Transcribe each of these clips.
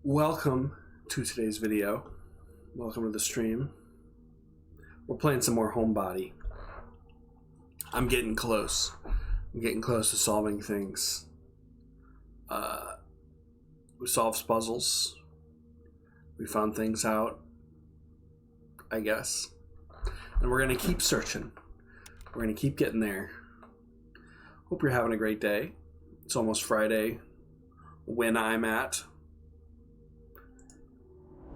Welcome to today's video. Welcome to the stream. We're playing some more Homebody. I'm getting close. I'm getting close to solving things. We solved puzzles. We found things out, I guess. And we're going to keep searching. We're going to keep getting there. Hope you're having a great day. It's almost Friday when I'm at.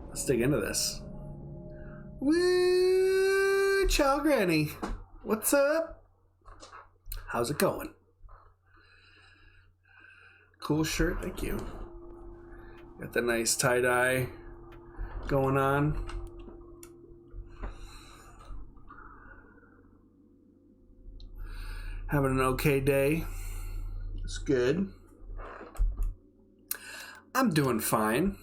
Let's dig into this. Woo! Ciao, Granny. What's up? How's it going? Cool shirt, thank you. Got the nice tie-dye going on. Having an okay day. It's good. I'm doing fine.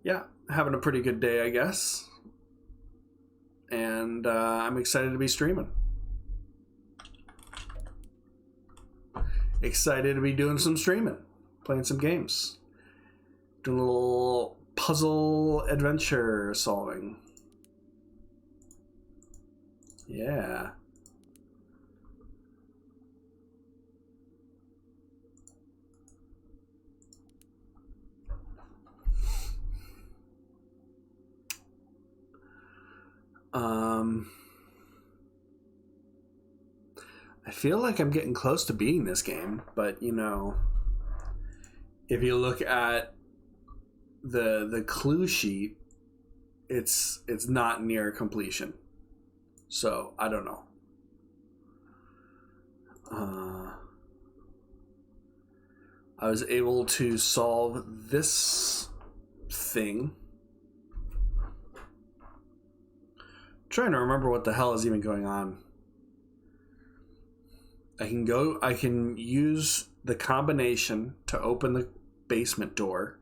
Yeah, having a pretty good day, I guess. And I'm excited to be streaming. Excited to be doing some streaming. Playing some games. Doing a little puzzle adventure solving. Yeah. I feel like I'm getting close to beating this game, but you know, if you look at the clue sheet, it's not near completion. So I don't know. I was able to solve this thing. I'm trying to remember what the hell is even going on. I can use the combination to open the basement door.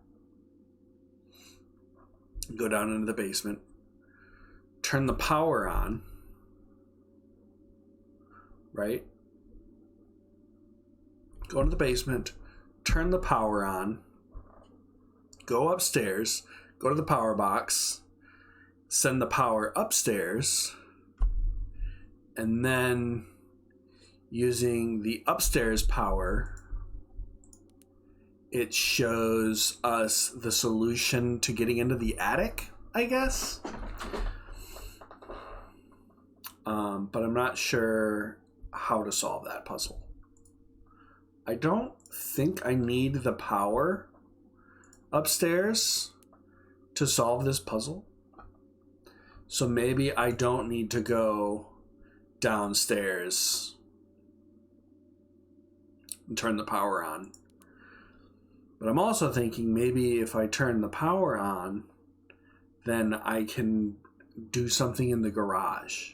Go down into the basement. Turn the power on. Right? Go into the basement. Turn the power on. Go upstairs. Go to the power box. Send the power upstairs. And then using the upstairs power, it shows us the solution to getting into the attic, I guess. But I'm not sure how to solve that puzzle. I don't think I need the power upstairs to solve this puzzle. So maybe I don't need to go downstairs and turn the power on. But I'm also thinking maybe if I turn the power on, then I can do something in the garage,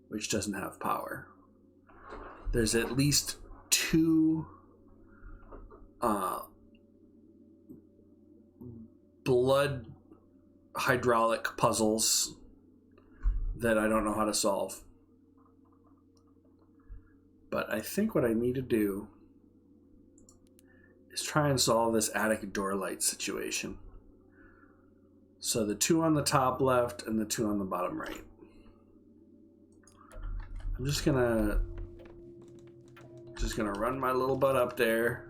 which doesn't have power. There's at least two blood hydraulic puzzles that I don't know how to solve. But I think what I need to do is try and solve this attic door light situation. So the two on the top left and the two on the bottom right. I'm just gonna run my little butt up there.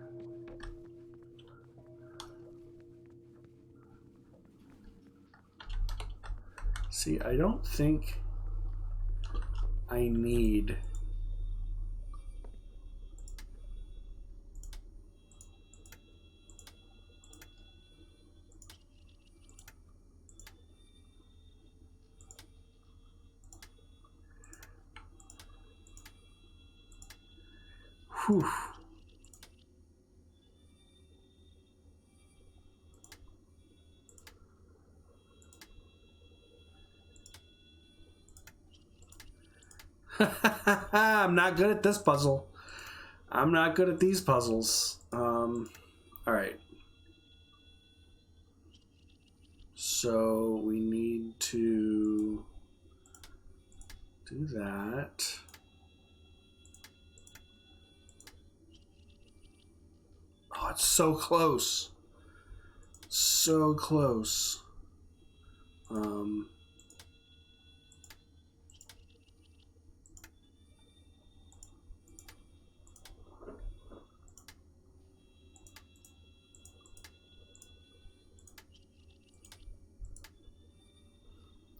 See, I don't think I need Whew. I'm not good at this puzzle. I'm not good at these puzzles. All right. So we need to Do that. Oh, it's so close. So close.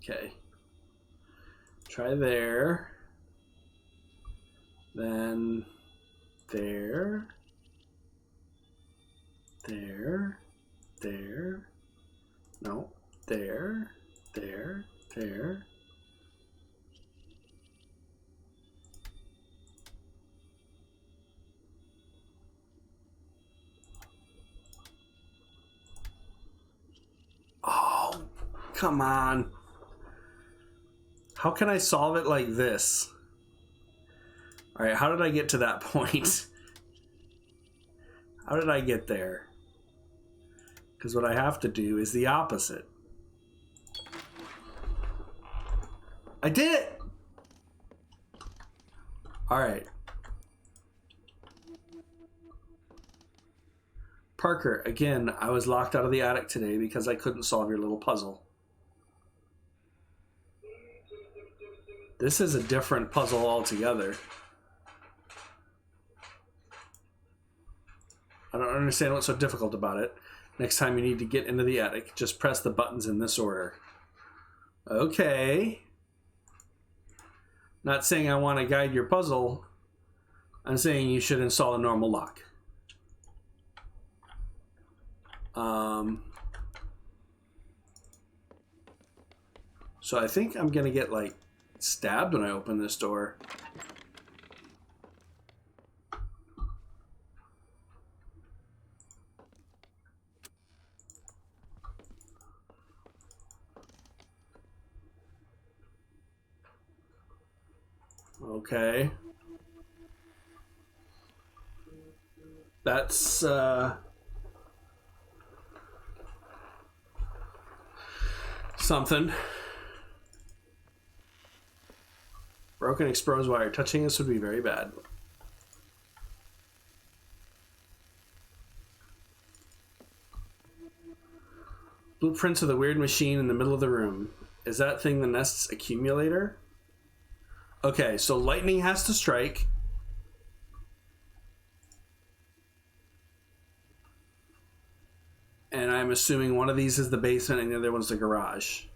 Okay. Try there. Then there. There. There. No. There. There. There. Oh, come on. How can I solve it like this? All right, how did I get to that point? How did I get there? Because what I have to do is the opposite. I did it! All right. Parker, again, I was locked out of the attic today because I couldn't solve your little puzzle. This is a different puzzle altogether. I don't understand what's so difficult about it. Next time you need to get into the attic, just press the buttons in this order. Okay. Not saying I want to guide your puzzle. I'm saying you should install a normal lock. So I think I'm going to get, like, stabbed when I open this door. Okay. That's, something. Broken exposed wire. Touching this would be very bad. Blueprints of the weird machine in the middle of the room. Is that thing the nest's accumulator? Okay, so lightning has to strike. And I'm assuming one of these is the basement and the other one's the garage.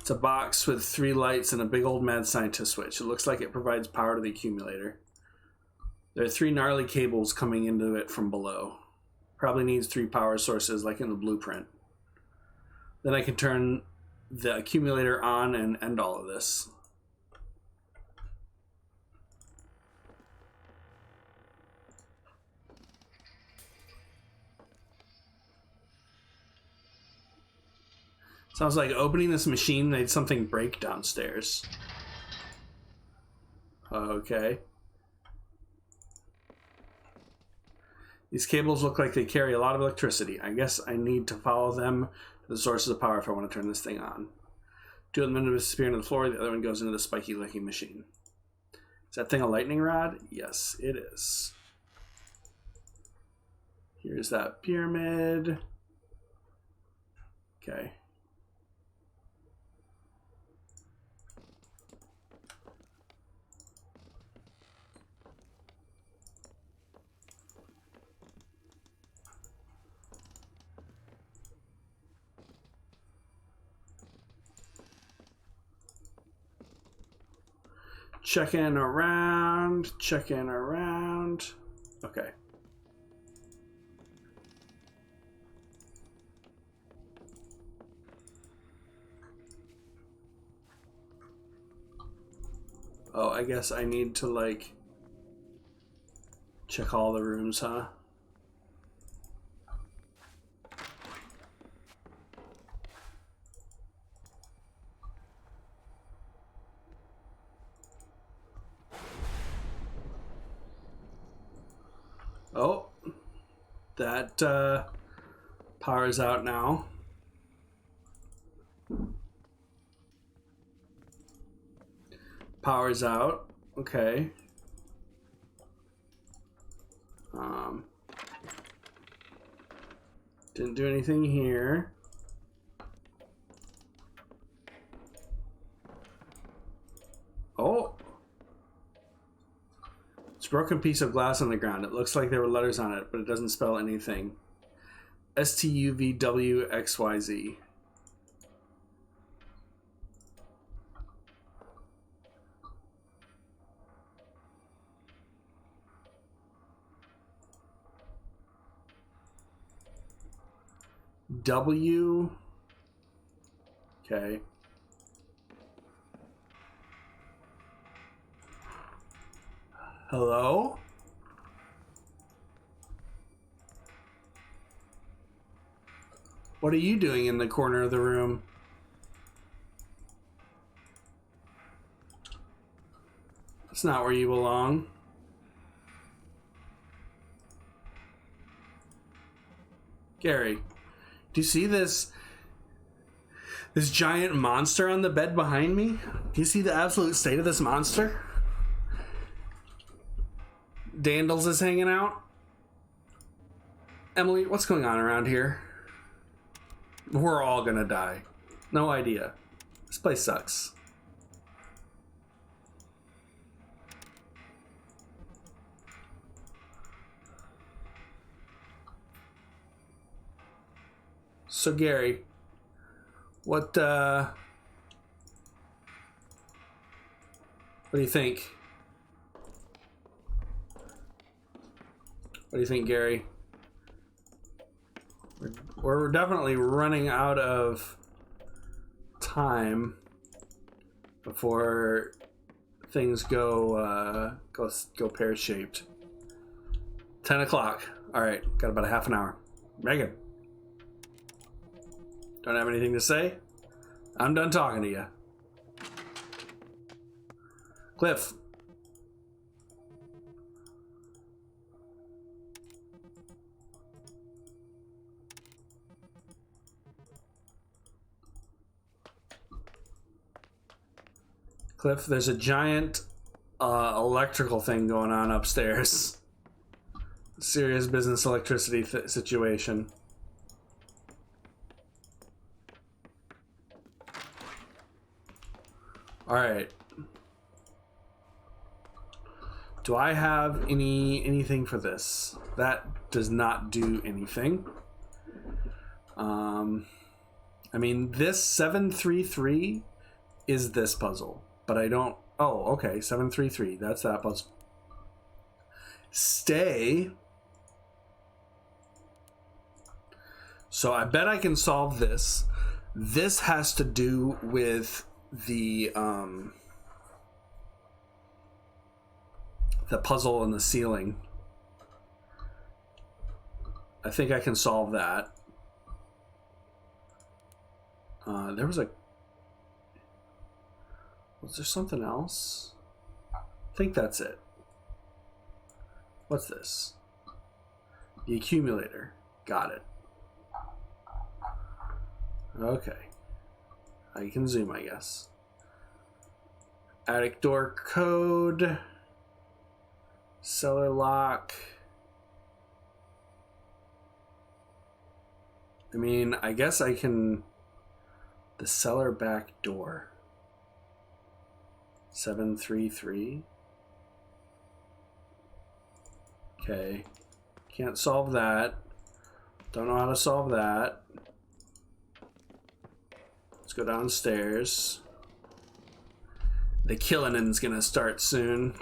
It's a box with 3 lights and a big old mad scientist switch. It looks like it provides power to the accumulator. There are 3 gnarly cables coming into it from below. Probably needs 3 power sources like in the blueprint. Then I can turn the accumulator on and end all of this. Sounds like opening this machine made something break downstairs. Okay. These cables look like they carry a lot of electricity. I guess I need to follow them to the sources of power if I want to turn this thing on. 2 of them disappear into the floor, the other one goes into the spiky licking machine. Is that thing a lightning rod? Yes, it is. Here's that pyramid. Okay. Checking around, checking around. Okay. Oh, I guess I need to, like, check all the rooms, huh? Oh, that power's out now. Power's out. Okay. Didn't do anything here. Oh. It's a broken piece of glass on the ground. It looks like there were letters on it, but it doesn't spell anything. STUVWXYZ. W. Okay. Hello? What are you doing in the corner of the room? That's not where you belong. Gary, do you see this giant monster on the bed behind me? Do you see the absolute state of this monster? Dandles is hanging out. Emily, what's going on around here? We're all gonna die. No idea. This place sucks. So Gary, what do you think? What do you think, Gary? We're definitely running out of time before things go pear-shaped. 10 o'clock. All right, got about a half an hour. Megan, don't have anything to say? I'm done talking to you. Cliff. Cliff, there's a giant electrical thing going on upstairs. Serious business electricity situation. All right. Do I have anything for this? That does not do anything. I mean, this 733 is this puzzle, but I don't. Oh, okay, 733. That's that puzzle. Stay. So I bet I can solve this. This has to do with the puzzle in the ceiling. I think I can solve that. Was there something else? I think that's it. What's this? The accumulator. Got it. Okay. I can zoom, I guess. Attic door code. Cellar lock. I mean, I guess I can... The cellar back door. 733. Okay. Can't solve that. Don't know how to solve that. Let's go downstairs. The killing's gonna start soon.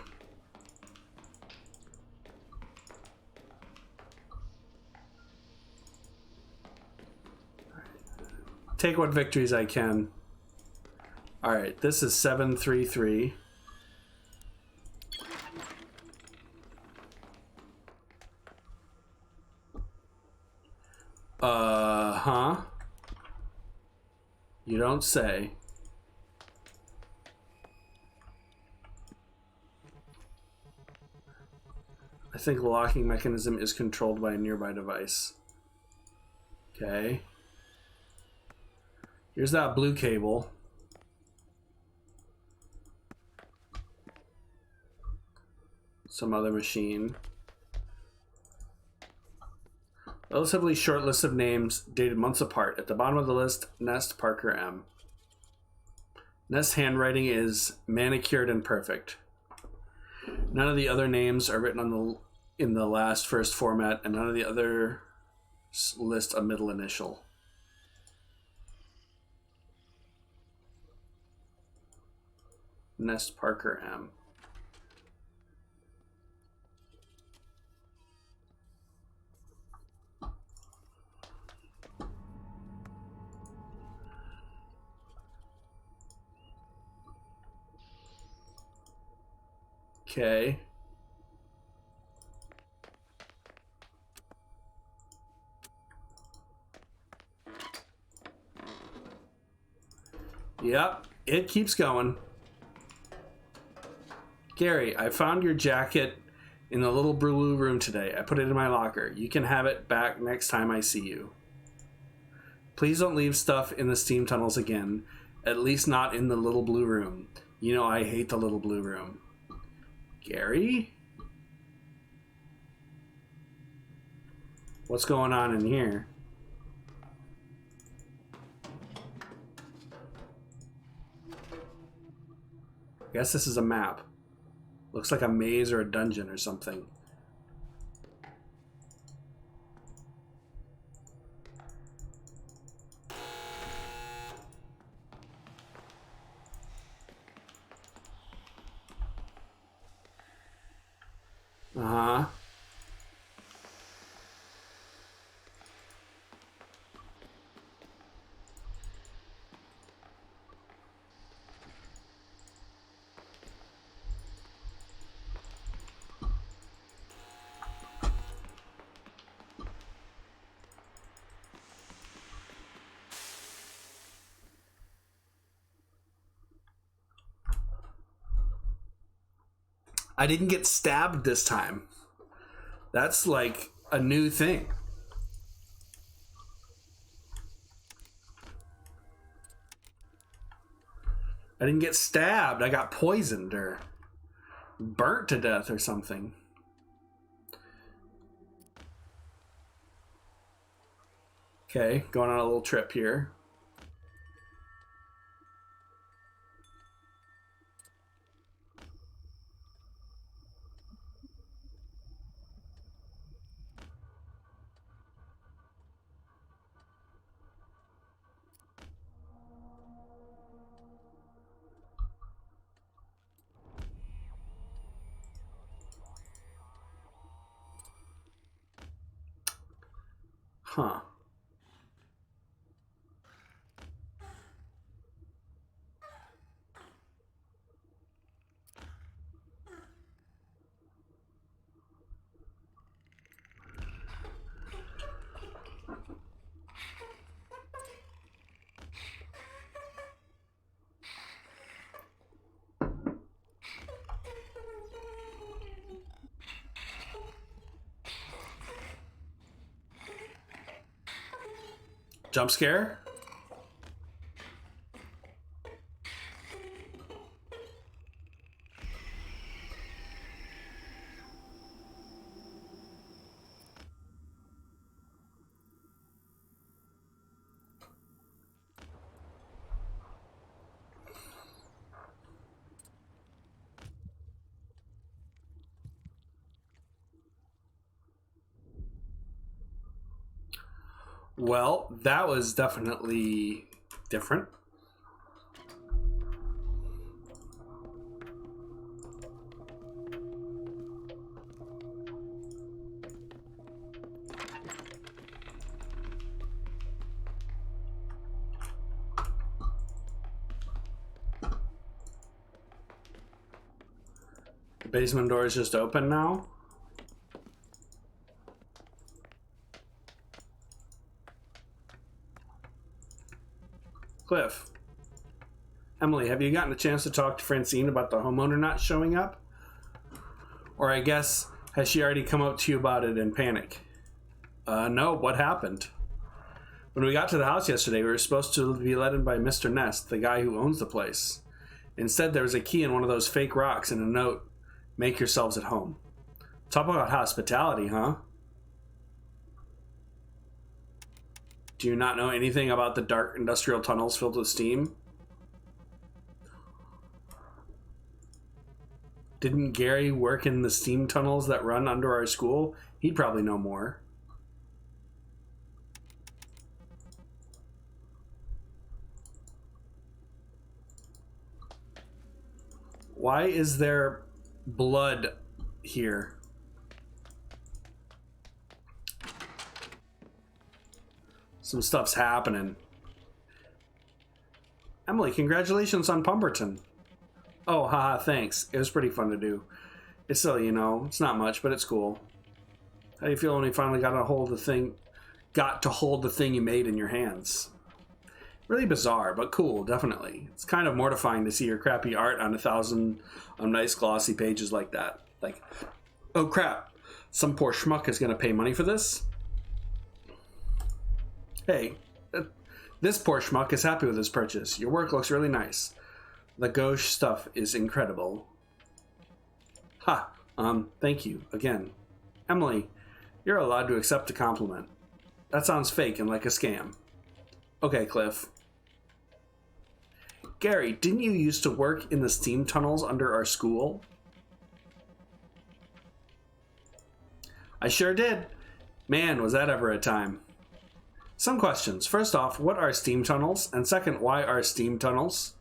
Take what victories I can. All right, this is 733. Huh? You don't say. I think the locking mechanism is controlled by a nearby device. Okay. Here's that blue cable. Some other machine. Relatively short list of names dated months apart. At the bottom of the list, Nest Parker M. Nest's handwriting is manicured and perfect. None of the other names are written in the last first format, and none of the other list a middle initial. Nest Parker M. Okay. Yep, it keeps going. Gary, I found your jacket in the little blue room today. I put it in my locker. You can have it back next time I see you. Please don't leave stuff in the steam tunnels again. At least not in the little blue room. You know I hate the little blue room. Gary? What's going on in here? I guess this is a map. Looks like a maze or a dungeon or something. Uh-huh. I didn't get stabbed this time. That's like a new thing. I didn't get stabbed. I got poisoned or burnt to death or something. Okay, going on a little trip here. Huh. Jump scare? Well, that was definitely different. The basement door is just open now. Cliff. Emily, have you gotten a chance to talk to Francine about the homeowner not showing up? Or I guess Has she already come up to you about it in panic? No, what happened? When we got to the house yesterday, we were supposed to be let in by Mr. Nest, the guy who owns the place. Instead, there was a key in one of those fake rocks and a note, "Make yourselves at home." Talk about hospitality, huh? Do you not know anything about the dark industrial tunnels filled with steam? Didn't Gary work in the steam tunnels that run under our school? He'd probably know more. Why is there blood here? Some stuff's happening. Emily, congratulations on Pumberton. Oh, haha, thanks. It was pretty fun to do. It's silly, you know. It's not much, but it's cool. How do you feel when you finally got to hold the thing you made in your hands? Really bizarre, but cool, definitely. It's kind of mortifying to see your crappy art on 1,000 nice glossy pages like that. Like, oh crap, some poor schmuck is going to pay money for this? Hey, this poor schmuck is happy with his purchase. Your work looks really nice. The gauche stuff is incredible. Ha, thank you, again. Emily, you're allowed to accept a compliment. That sounds fake and like a scam. Okay, Cliff. Gary, didn't you used to work in the steam tunnels under our school? I sure did. Man, was that ever a time. Some questions. First off, what are steam tunnels? And second, why are steam tunnels?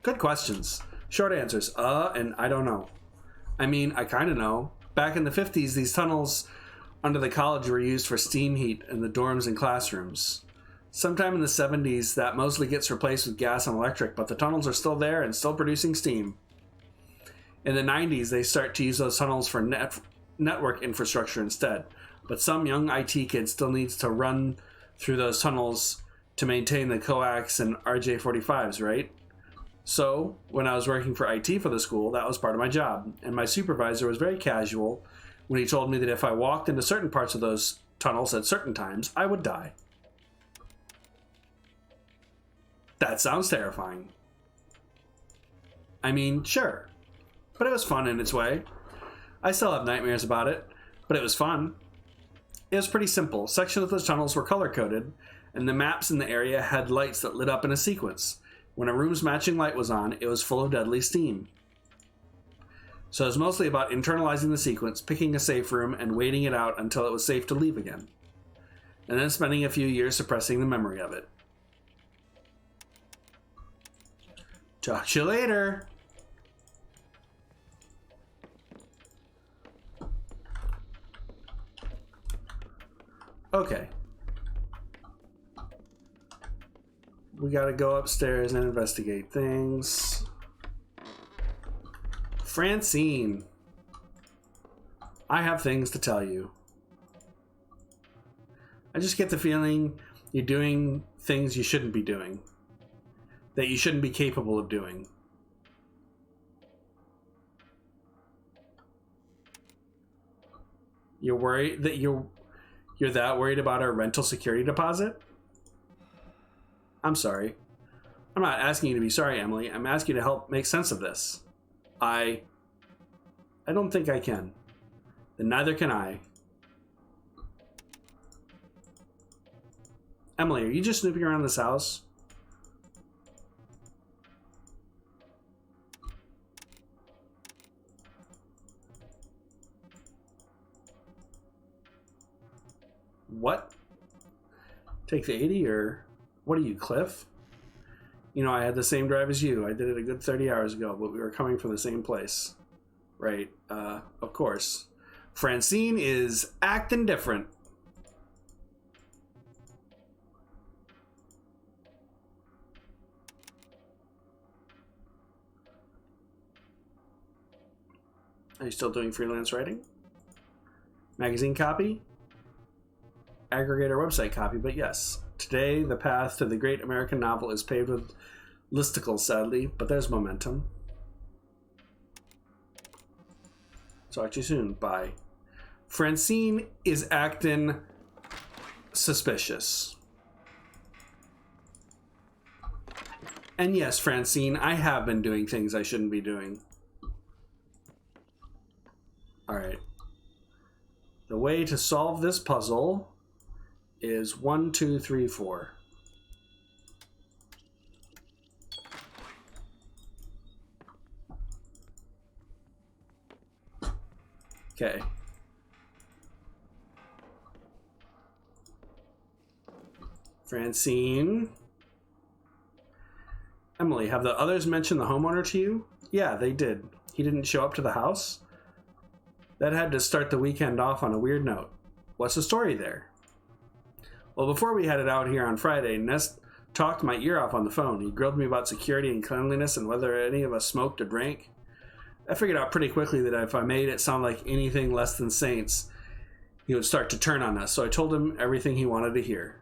Good questions. Short answers, and I don't know. I mean, I kind of know. Back in the 50s, these tunnels under the college were used for steam heat in the dorms and classrooms. Sometime in the 70s, that mostly gets replaced with gas and electric, but the tunnels are still there and still producing steam. In the 90s, they start to use those tunnels for network infrastructure instead, but some young IT kid still needs to run through those tunnels to maintain the coax and RJ45s, right? So, when I was working for IT for the school, that was part of my job, and my supervisor was very casual when he told me that if I walked into certain parts of those tunnels at certain times, I would die. That sounds terrifying. I mean, sure, but it was fun in its way. I still have nightmares about it, but it was fun. It was pretty simple. Sections of the tunnels were color-coded, and the maps in the area had lights that lit up in a sequence. When a room's matching light was on, it was full of deadly steam. So it was mostly about internalizing the sequence, picking a safe room, and waiting it out until it was safe to leave again. And then spending a few years suppressing the memory of it. Talk to you later! Okay. We gotta go upstairs and investigate things. Francine. I have things to tell you. I just get the feeling you're doing things you shouldn't be doing. That you shouldn't be capable of doing. You're worried that you're that worried about our rental security deposit? I'm sorry. I'm not asking you to be sorry, Emily. I'm asking you to help make sense of this. I don't think I can. Then neither can I. Emily, are you just snooping around this house? What? Take the 80 or what are you, Cliff? You know, I had the same drive as you. I did it a good 30 hours ago, but we were coming from the same place. Right, of course. Francine is acting different. Are you still doing freelance writing? Magazine copy? Aggregator website copy, but yes. Today, the path to the great American novel is paved with listicles, sadly, but there's momentum. Talk to you soon. Bye. Francine is acting suspicious. And yes, Francine, I have been doing things I shouldn't be doing. Alright. The way to solve this puzzle is 1, 2, 3, 4. Okay. Francine. Emily, have the others mentioned the homeowner to you? Yeah, they did. He didn't show up to the house? That had to start the weekend off on a weird note. What's the story there? Well, before we headed out here on Friday, Nest talked my ear off on the phone. He grilled me about security and cleanliness and whether any of us smoked or drank. I figured out pretty quickly that if I made it sound like anything less than saints, he would start to turn on us, so I told him everything he wanted to hear.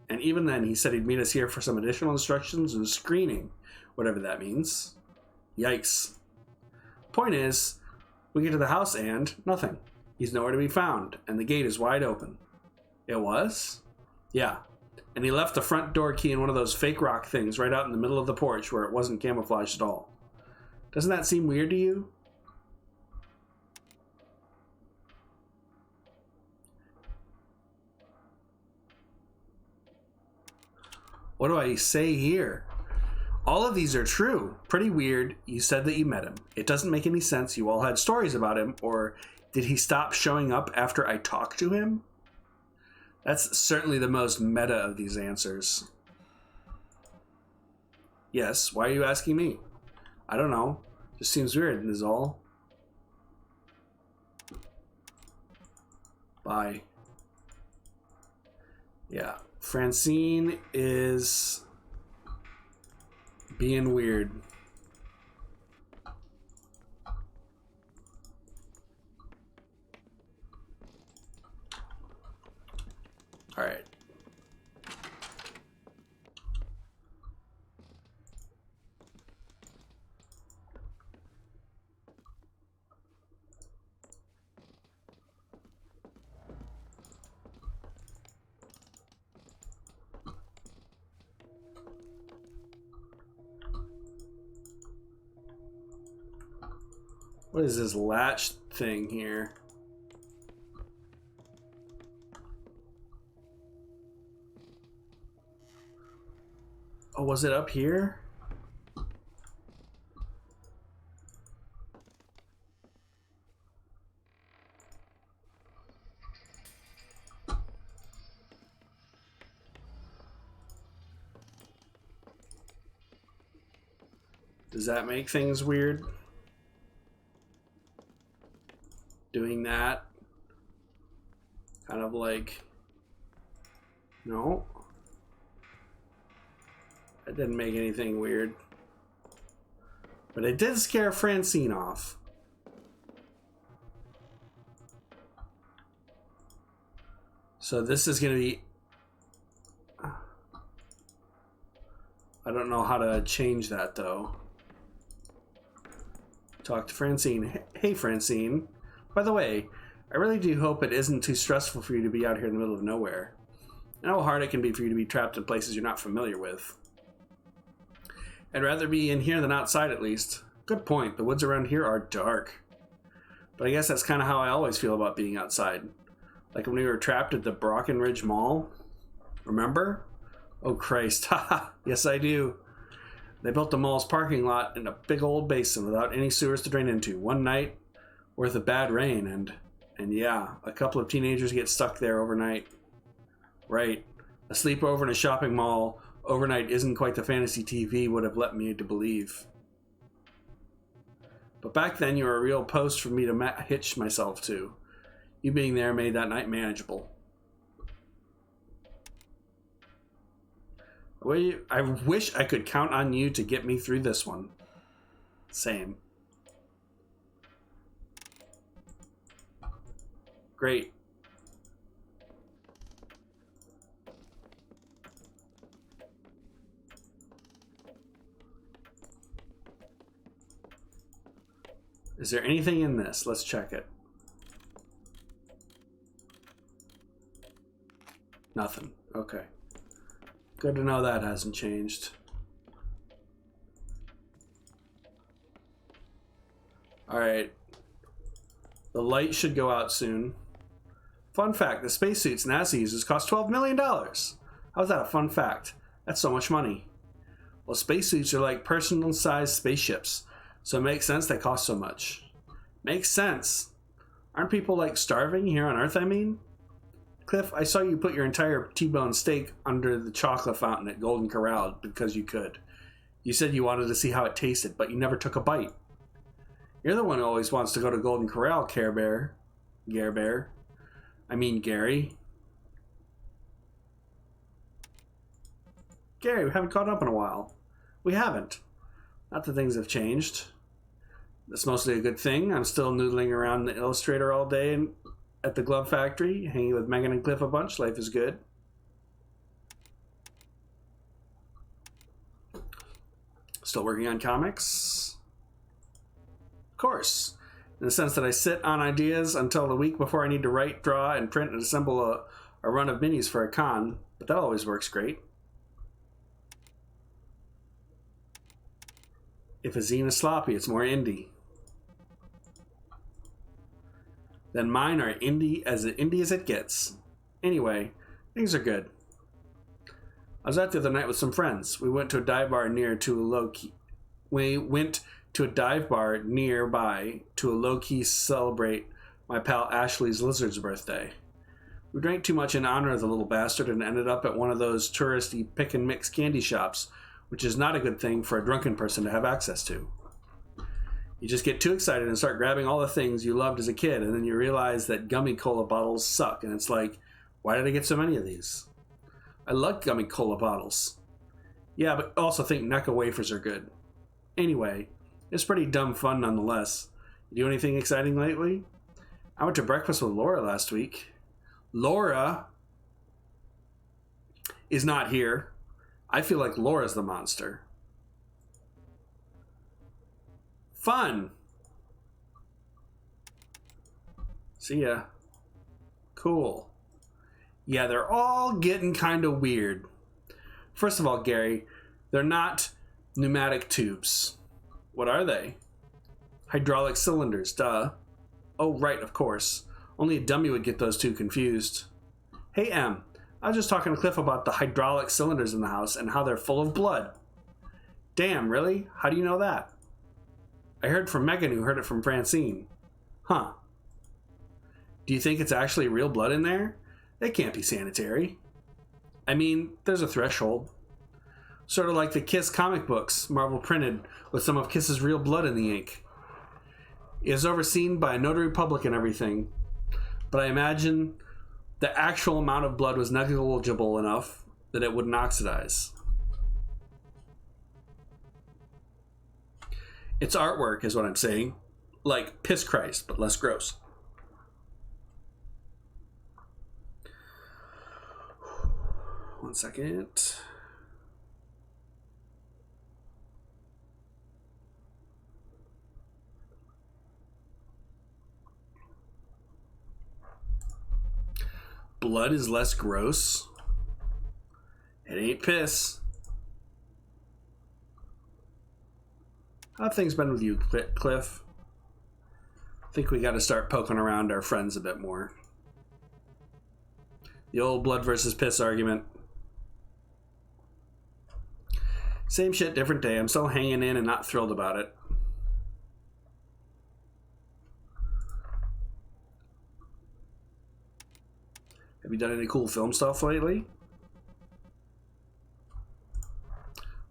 And even then, he said he'd meet us here for some additional instructions and screening, whatever that means. Yikes. Point is, we get to the house and nothing. He's nowhere to be found, and the gate is wide open. It was? Yeah. And he left the front door key in one of those fake rock things right out in the middle of the porch where it wasn't camouflaged at all. Doesn't that seem weird to you? What do I say here? All of these are true. Pretty weird. You said that you met him. It doesn't make any sense. You all had stories about him. Or did he stop showing up after I talked to him? That's certainly the most meta of these answers. Yes, why are you asking me? I don't know. Just seems weird, is all. Bye. Yeah. Francine is being weird. All right. What is this latch thing here? Oh, was it up here? Does that make things weird? Doing that? Kind of like... No. That didn't make anything weird. But it did scare Francine off. So this is going to be... I don't know how to change that, though. Talk to Francine. Hey, Francine. By the way, I really do hope it isn't too stressful for you to be out here in the middle of nowhere. I know how hard it can be for you to be trapped in places you're not familiar with. I'd rather be in here than outside, at least. Good point. The woods around here are dark. But I guess that's kind of how I always feel about being outside. Like when we were trapped at the Brockenridge Mall. Remember? Oh, Christ. Haha. Yes, I do. They built the mall's parking lot in a big old basin without any sewers to drain into. One night worth of bad rain, and yeah, a couple of teenagers get stuck there overnight. Right. A sleepover in a shopping mall overnight isn't quite the fantasy TV would have led me to believe. But back then, you were a real post for me to hitch myself to. You being there made that night manageable. I wish I could count on you to get me through this one. Same. Great. Is there anything in this? Let's check it. Nothing. Okay. Good to know that hasn't changed. Alright. The light should go out soon. Fun fact, the spacesuits NASA uses cost $12 million. How's that a fun fact? That's so much money. Well, spacesuits are like personal-sized spaceships, so it makes sense they cost so much. Makes sense. Aren't people, like, starving here on Earth, I mean? Cliff, I saw you put your entire T-bone steak under the chocolate fountain at Golden Corral because you could. You said you wanted to see how it tasted, but you never took a bite. You're the one who always wants to go to Golden Corral, Care Bear. Gare Bear. I mean, Gary. Gary, we haven't caught up in a while. We haven't. Not that things have changed. That's mostly a good thing. I'm still noodling around the Illustrator all day and at the glove factory, hanging with Megan and Cliff a bunch. Life is good. Still working on comics. Of course. In the sense that I sit on ideas until the week before I need to write, draw, and print and assemble a run of minis for a con. But that always works great. If a zine is sloppy, it's more indie. Then mine are indie as it gets. Anyway, things are good. I was out the other night with some friends. We went to a dive bar nearby to a low-key celebrate my pal Ashley's lizard's birthday. We drank too much in honor of the little bastard and ended up at one of those touristy pick and mix candy shops, which is not a good thing for a drunken person to have access to. You just get too excited and start grabbing all the things you loved as a kid, and then you realize that gummy cola bottles suck, and it's like, why did I get so many of these? I like gummy cola bottles. Yeah, but also think Necco wafers are good. Anyway, it's pretty dumb fun nonetheless. You do anything exciting lately? I went to breakfast with Laura last week. Laura is not here. I feel like Laura's the monster. Fun. See ya. Cool. Yeah, they're all getting kind of weird. First of all, Gary, they're not pneumatic tubes. What are they? Hydraulic cylinders, duh. Oh, right, of course. Only a dummy would get those two confused. Hey, Em, I was just talking to Cliff about the hydraulic cylinders in the house and how they're full of blood. Damn, really? How do you know that? I heard from Megan, who heard it from Francine. Huh. Do you think it's actually real blood in there? It can't be sanitary. I mean, there's a threshold. Sort of like the Kiss comic books Marvel printed with some of Kiss's real blood in the ink. It is overseen by a notary public and everything, but I imagine the actual amount of blood was negligible enough that it wouldn't oxidize. It's artwork, is what I'm saying. Like Piss Christ, but less gross. One second. Blood is less gross. It ain't piss. How have things been with you, Cliff? I think we got to start poking around our friends a bit more. The old blood versus piss argument. Same shit, different day. I'm still hanging in and not thrilled about it. Have you done any cool film stuff lately?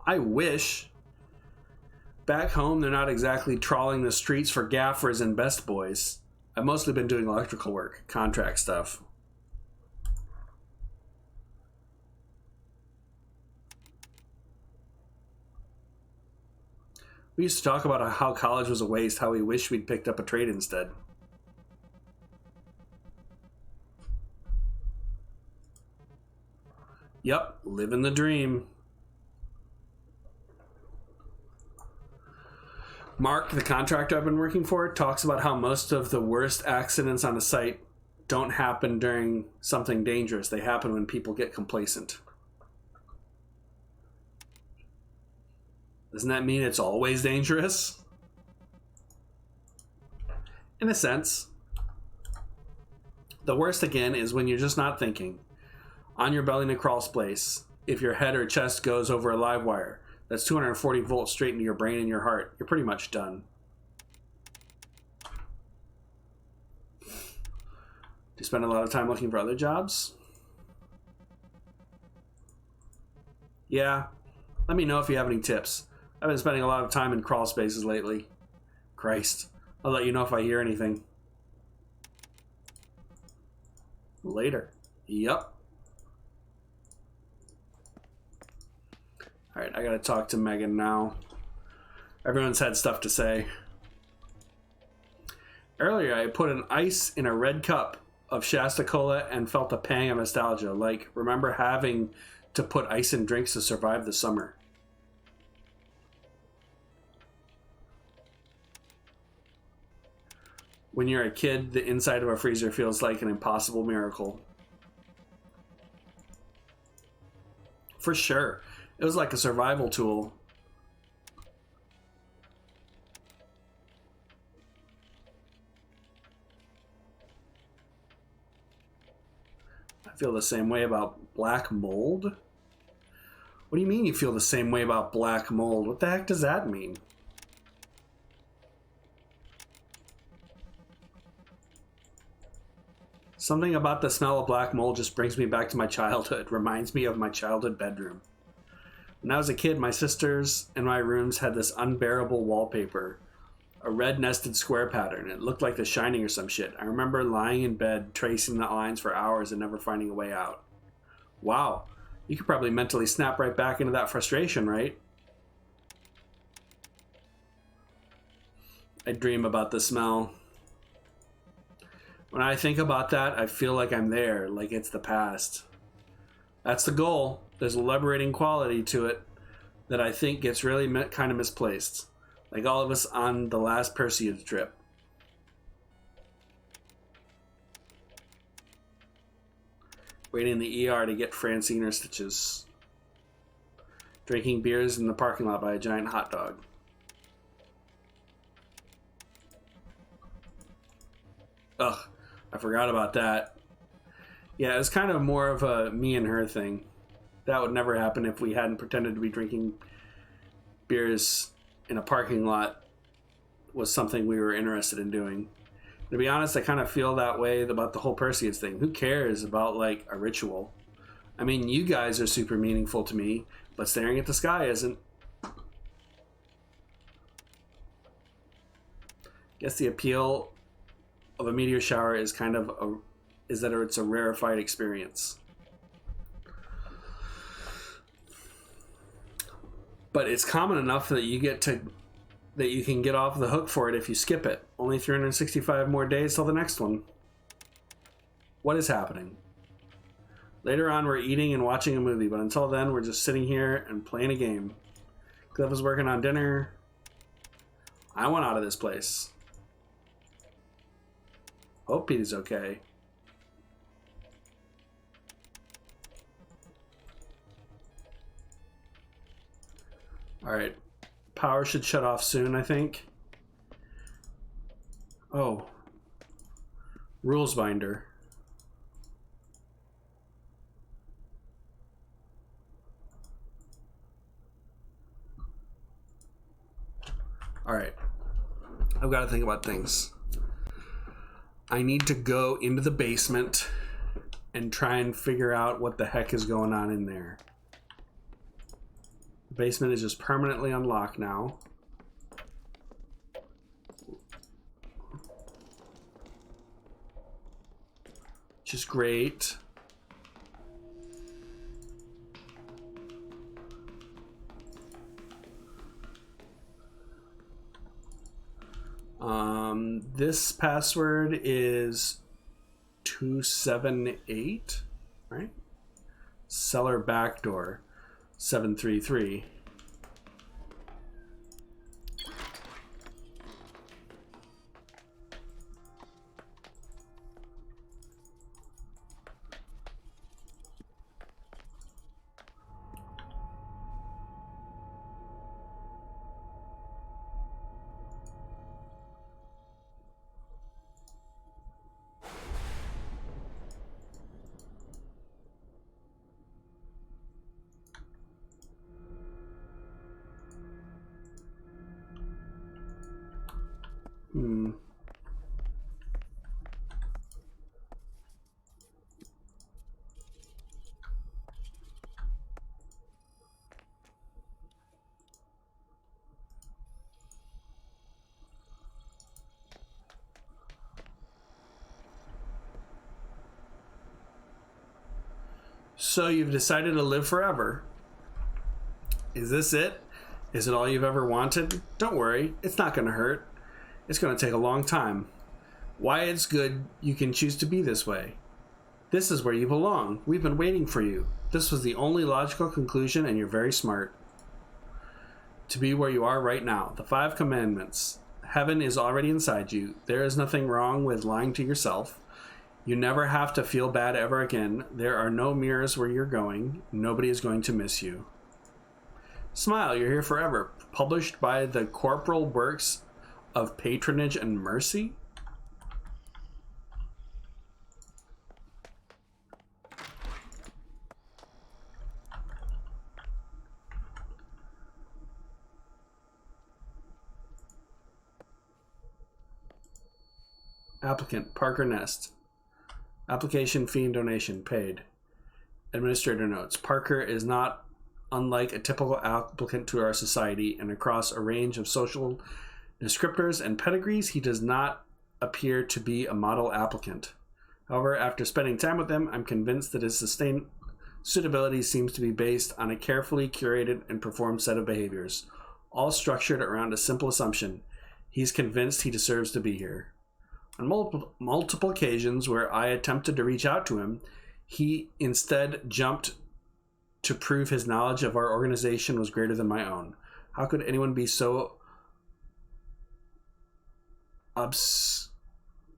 I wish. Back home, they're not exactly trawling the streets for gaffers and best boys. I've mostly been doing electrical work, contract stuff. We used to talk about how college was a waste, how we wish we'd picked up a trade instead. Yep, living the dream. Mark, the contractor I've been working for, talks about how most of the worst accidents on a site don't happen during something dangerous. They happen when people get complacent. Doesn't that mean it's always dangerous? In a sense. The worst, again, is when you're just not thinking. On your belly in a crawl space, if your head or chest goes over a live wire, that's 240 volts straight into your brain and your heart. You're pretty much done. Do you spend a lot of time looking for other jobs? Yeah. Let me know if you have any tips. I've been spending a lot of time in crawl spaces lately. Christ. I'll let you know if I hear anything. Later. Yup. Alright, I gotta talk to Megan now. Everyone's had stuff to say. Earlier, I put an ice in a red cup of Shasta Cola and felt a pang of nostalgia. Like, remember having to put ice in drinks to survive the summer. When you're a kid, the inside of a freezer feels like an impossible miracle. For sure. It was like a survival tool. I feel the same way about black mold. What do you mean you feel the same way about black mold? What the heck does that mean? Something about the smell of black mold just brings me back to my childhood. Reminds me of my childhood bedroom. When I was a kid, my sisters and my rooms had this unbearable wallpaper. A red nested square pattern. It looked like The Shining or some shit. I remember lying in bed, tracing the lines for hours and never finding a way out. Wow. You could probably mentally snap right back into that frustration, right? I dream about the smell. When I think about that, I feel like I'm there, like it's the past. That's the goal. There's a liberating quality to it that I think gets really kind of misplaced. Like all of us on the last Perseus trip. Waiting in the ER to get Francine her stitches. Drinking beers in the parking lot by a giant hot dog. Ugh, I forgot about that. Yeah, it was kind of more of a me and her thing. That would never happen if we hadn't pretended to be drinking beers in a parking lot was something we were interested in doing. To be honest, I kind of feel that way about the whole Perseus thing. Who cares about, like, a ritual? I mean, you guys are super meaningful to me, but staring at the sky isn't. Guess the appeal of a meteor shower is kind of is that it's a rarefied experience. But it's common enough that you can get off the hook for it if you skip it. Only 365 more days till the next one. What is happening? Later on, we're eating and watching a movie, but until then, we're just sitting here and playing a game. Cliff is working on dinner. I want out of this place. Hope Pete's okay. Alright. Power should shut off soon, I think. Oh. Rules binder. Alright. I've got to think about things. I need to go into the basement and try and figure out what the heck is going on in there. The basement is just permanently unlocked now. Which is great. This password is 278, right? Cellar backdoor 733. So you've decided to live forever. Is this it? Is it all you've ever wanted? Don't worry, it's not going to hurt. It's going to take a long time. Why it's good you can choose to be this way. This is where you belong. We've been waiting for you. This was the only logical conclusion, and you're very smart. To be where you are right now. The 5 commandments. Heaven is already inside you. There is nothing wrong with lying to yourself. You never have to feel bad ever again. There are no mirrors where you're going. Nobody is going to miss you. Smile, you're here forever. Published by the Corporal Works of Patronage and Mercy. Applicant, Parker Nest. Application fee and donation paid. Administrator notes, Parker is not unlike a typical applicant to our society, and across a range of social descriptors and pedigrees, he does not appear to be a model applicant. However, after spending time with him, I'm convinced that his sustained suitability seems to be based on a carefully curated and performed set of behaviors, all structured around a simple assumption. He's convinced he deserves to be here. On multiple occasions where I attempted to reach out to him, he instead jumped to prove his knowledge of our organization was greater than my own. How could anyone be so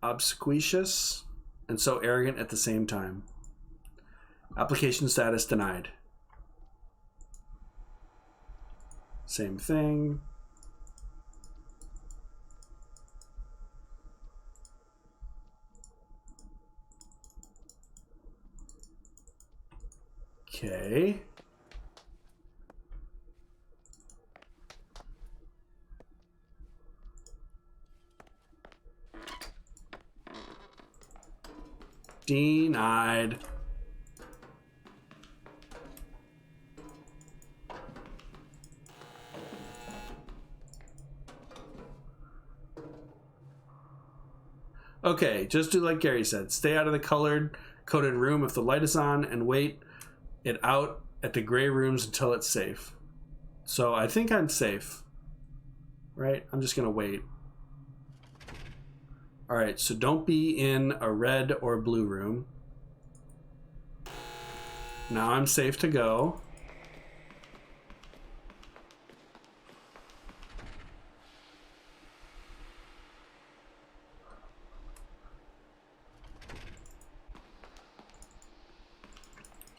obsequious and so arrogant at the same time? Application status denied. Same thing. Okay. Denied. Okay, just do like Gary said. Stay out of the coded room if the light is on, and wait it out at the gray rooms until it's safe. So I think I'm safe, right? I'm just gonna wait. All right, so don't be in a red or blue room. Now I'm safe to go.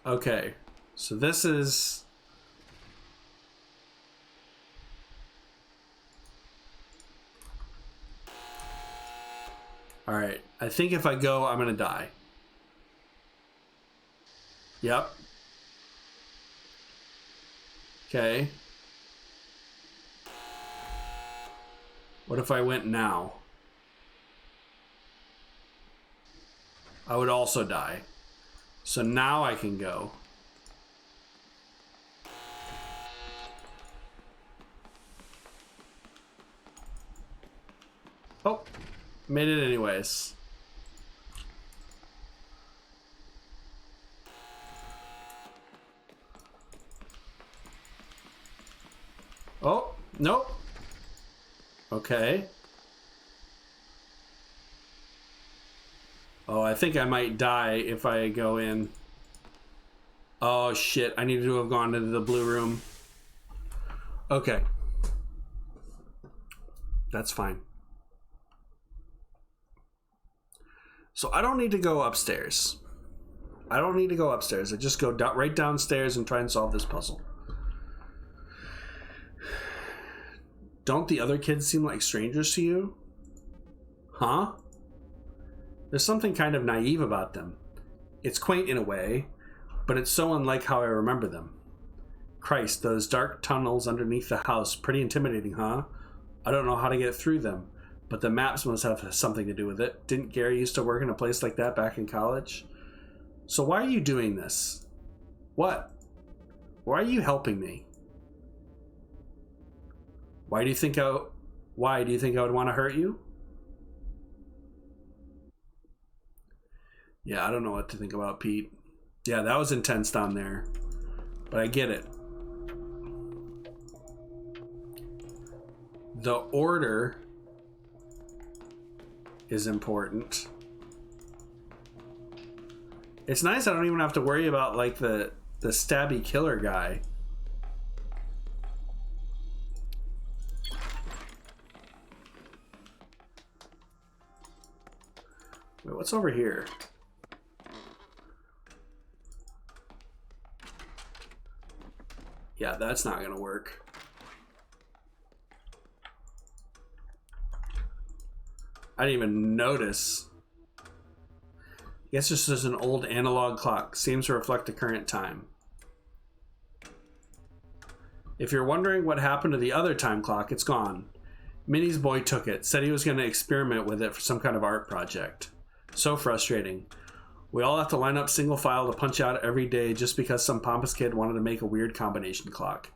Okay, so this is... Alright, I think if I go, I'm gonna die. Yep. Okay. What if I went now? I would also die. So now I can go. Oh, made it anyways. Oh, nope. Okay. Oh, I think I might die if I go in. Oh, shit. I needed to have gone to the blue room. Okay. That's fine. So I don't need to go upstairs. I don't need to go upstairs. I just go right downstairs and try and solve this puzzle. Don't the other kids seem like strangers to you? Huh? There's something kind of naive about them. It's quaint in a way, but it's so unlike how I remember them. Christ, those dark tunnels underneath the house, pretty intimidating, huh? I don't know how to get through them. But the maps must have something to do with it. Didn't Gary used to work in a place like that back in college? So why are you doing this? What? Why are you helping me? Why do you think I would want to hurt you? Yeah, I don't know what to think about Pete. Yeah, that was intense down there. But I get it. The order is important. It's nice I don't even have to worry about like the stabby killer guy. Wait, what's over here? Yeah, that's not gonna work. I didn't even notice. I guess this is an old analog clock. Seems to reflect the current time. If you're wondering what happened to the other time clock, it's gone. Minnie's boy took it, said he was going to experiment with it for some kind of art project. So frustrating. We all have to line up single file to punch out every day just because some pompous kid wanted to make a weird combination clock.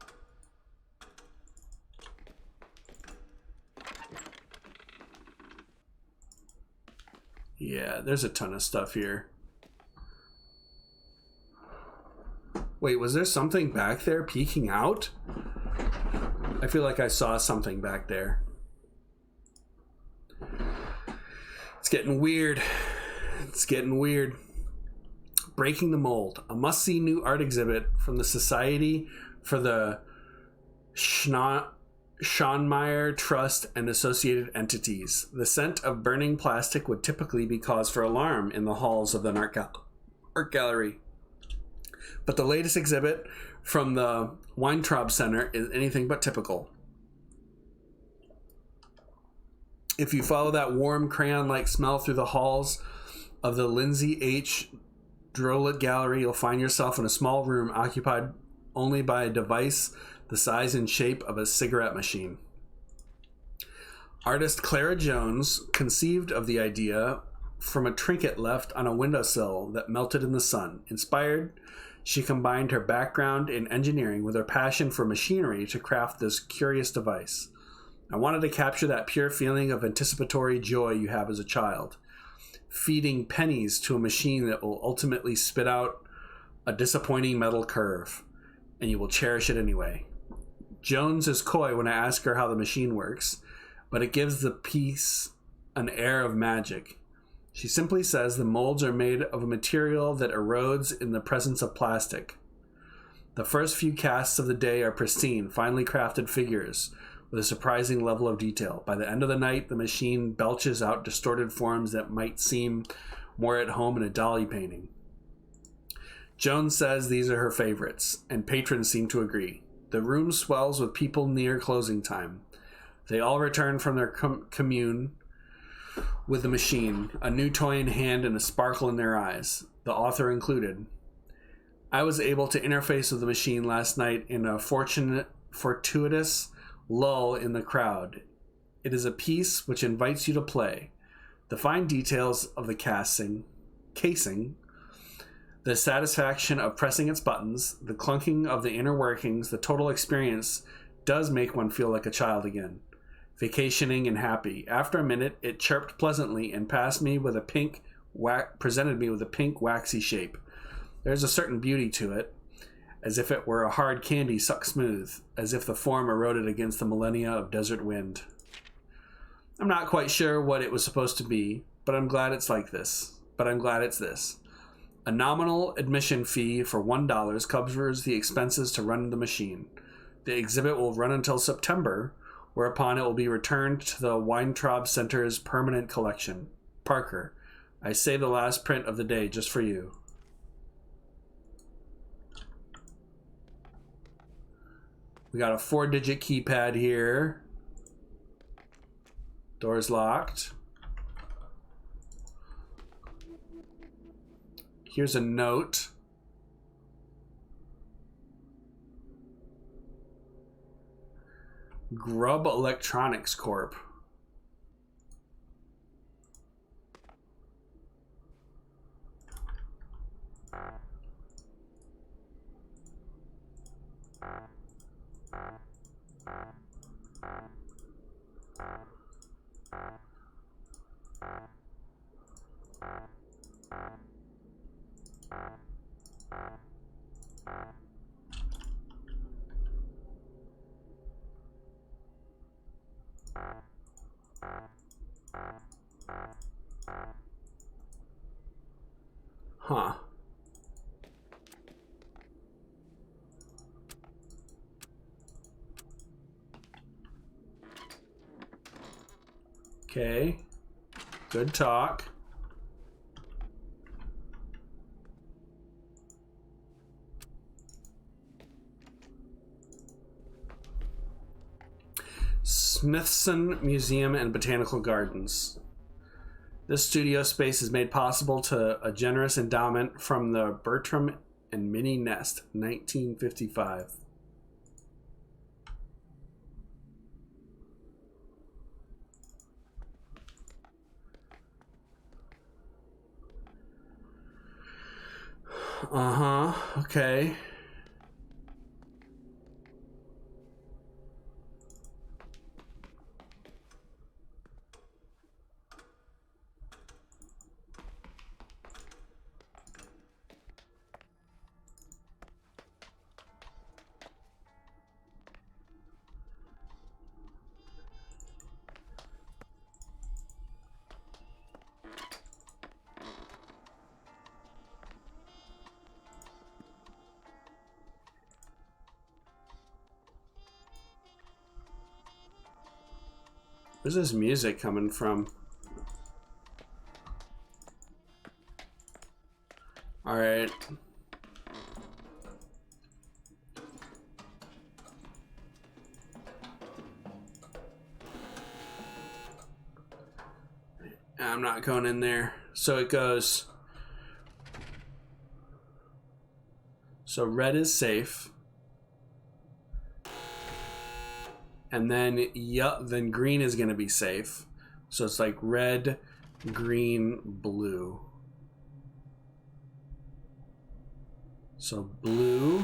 Yeah, there's a ton of stuff here. Wait, was there something back there peeking out? I feel like I saw something back there. It's getting weird. It's getting weird. Breaking the Mold, a must-see new art exhibit from the Society for the Schonmeyer Trust and associated entities. The scent of burning plastic would typically be cause for alarm in the halls of an art gallery. But the latest exhibit from the Weintraub Center is anything but typical. If you follow that warm crayon-like smell through the halls of the Lindsay H. Drolet Gallery, you'll find yourself in a small room occupied only by a device the size and shape of a cigarette machine. Artist Clara Jones conceived of the idea from a trinket left on a windowsill that melted in the sun. Inspired, she combined her background in engineering with her passion for machinery to craft this curious device. I wanted to capture that pure feeling of anticipatory joy you have as a child, feeding pennies to a machine that will ultimately spit out a disappointing metal curve, and you will cherish it anyway. Jones is coy when I ask her how the machine works, but it gives the piece an air of magic. She simply says the molds are made of a material that erodes in the presence of plastic. The first few casts of the day are pristine, finely crafted figures with a surprising level of detail. By the end of the night, the machine belches out distorted forms that might seem more at home in a Dali painting. Jones says these are her favorites, and patrons seem to agree. The room swells with people near closing time. They all return from their commune with the machine, a new toy in hand and a sparkle in their eyes, the author included. I was able to interface with the machine last night in a fortuitous lull in the crowd. It is a piece which invites you to play. The fine details of the casing, the satisfaction of pressing its buttons, the clunking of the inner workings, the total experience does make one feel like a child again, vacationing and happy. After a minute, it chirped pleasantly and presented me with a pink waxy shape. There's a certain beauty to it, as if it were a hard candy sucked smooth, as if the form eroded against the millennia of desert wind. I'm not quite sure what it was supposed to be, but I'm glad it's this. A nominal admission fee for $1 covers the expenses to run the machine. The exhibit will run until September, whereupon it will be returned to the Weintraub Center's permanent collection. Parker, I saved the last print of the day just for you. We got a 4-digit keypad here. Door's locked. Here's a note. Grub Electronics Corp. Huh. Okay. Good talk. Smithson Museum and Botanical Gardens. This studio space is made possible to a generous endowment from the Bertram and Minnie Nest, 1955. Uh-huh. Okay. Where's this music coming from? All right. I'm not going in there. So it goes. So red is safe. And then, then green is going to be safe. So it's like red, green, blue. So blue.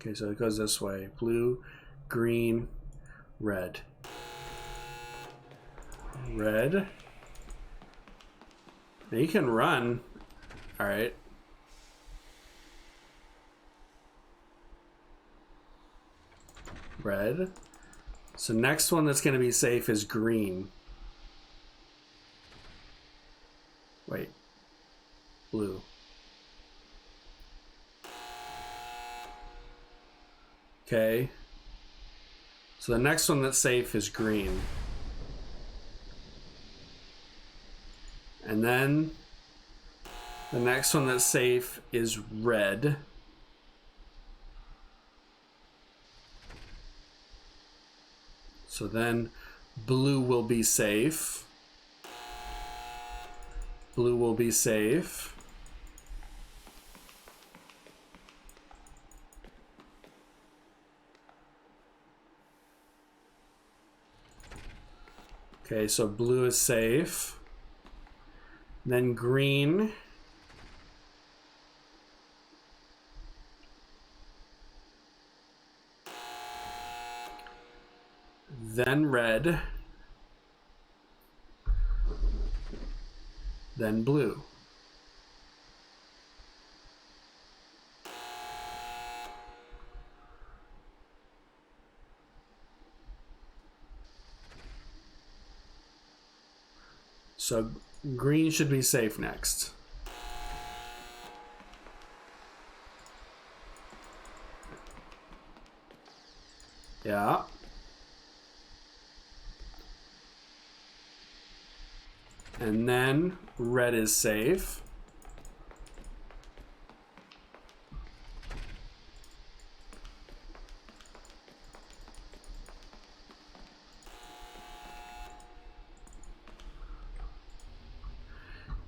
Okay, so it goes this way. Blue, green, red. Red. Now you can run. All right. Red. So next one that's going to be safe is green. Wait. Blue. Okay. So the next one that's safe is green. And then the next one that's safe is red. So then blue will be safe. Blue will be safe. Okay, so blue is safe. Then green. Then red. Then blue. So green should be safe next. Yeah. And then red is safe.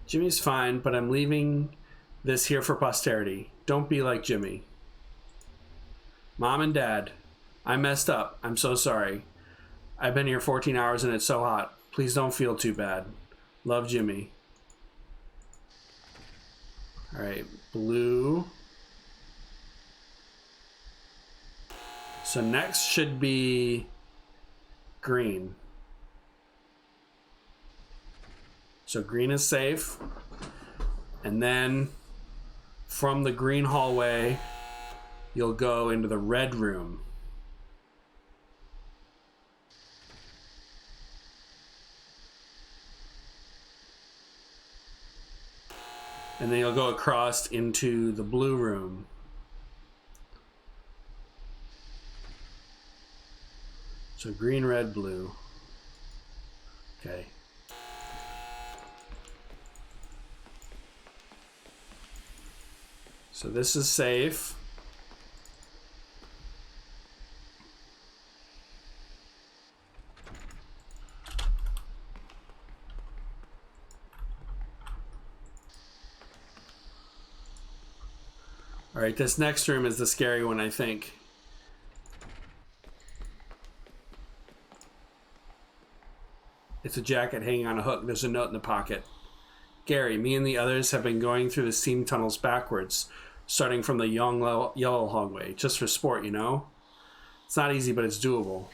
Jimmy's fine, but I'm leaving this here for posterity. Don't be like Jimmy. Mom and Dad, I messed up. I'm so sorry. I've been here 14 hours and it's so hot. Please don't feel too bad. Love, Jimmy. All right, blue. So next should be green. So green is safe. And then from the green hallway, you'll go into the red room. And then you'll go across into the blue room. So green, red, blue. Okay. So this is safe. All right, this next room is the scary one, I think. It's a jacket hanging on a hook. There's a note in the pocket. Gary, me and the others have been going through the steam tunnels backwards, starting from the yellow hallway, just for sport, you know? It's not easy, but it's doable.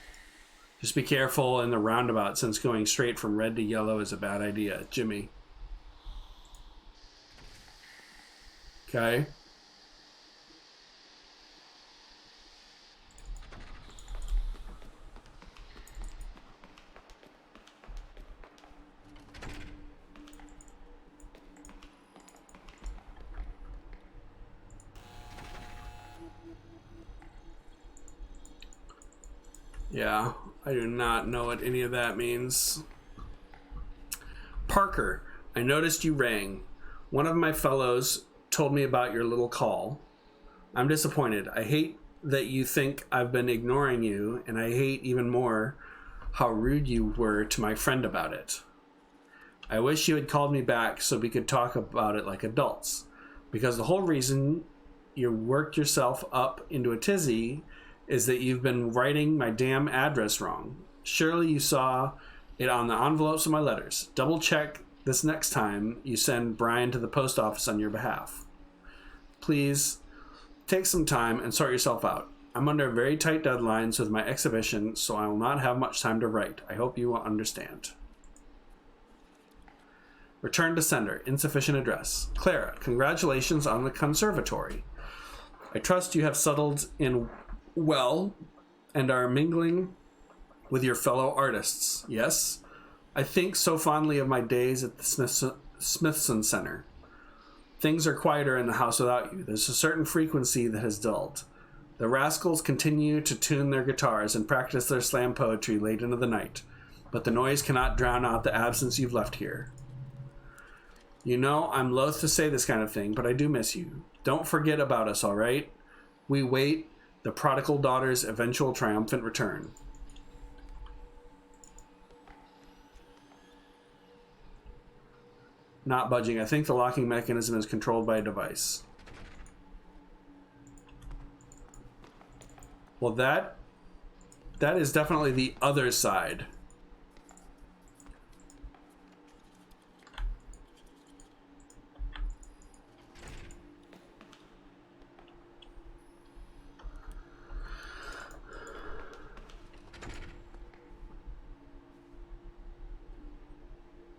Just be careful in the roundabout, since going straight from red to yellow is a bad idea. Jimmy. Okay. Yeah, I do not know what any of that means. Parker, I noticed you rang. One of my fellows told me about your little call. I'm disappointed. I hate that you think I've been ignoring you, and I hate even more how rude you were to my friend about it. I wish you had called me back so we could talk about it like adults, because the whole reason you worked yourself up into a tizzy is that you've been writing my damn address wrong. Surely you saw it on the envelopes of my letters. Double check this next time you send Brian to the post office on your behalf. Please take some time and sort yourself out. I'm under very tight deadlines with my exhibition, so I will not have much time to write. I hope you will understand. Return to sender. Insufficient address. Clara, congratulations on the conservatory. I trust you have settled in well and are mingling with your fellow artists. Yes? I think so fondly of my days at the Smithson Center. Things are quieter in the house without you. There's a certain frequency that has dulled. The rascals continue to tune their guitars and practice their slam poetry late into the night, but the noise cannot drown out the absence you've left here. You know, I'm loath to say this kind of thing, but I do miss you. Don't forget about us, all right? We wait the prodigal daughter's eventual triumphant return. Not budging. I think the locking mechanism is controlled by a device. Well, that is definitely the other side.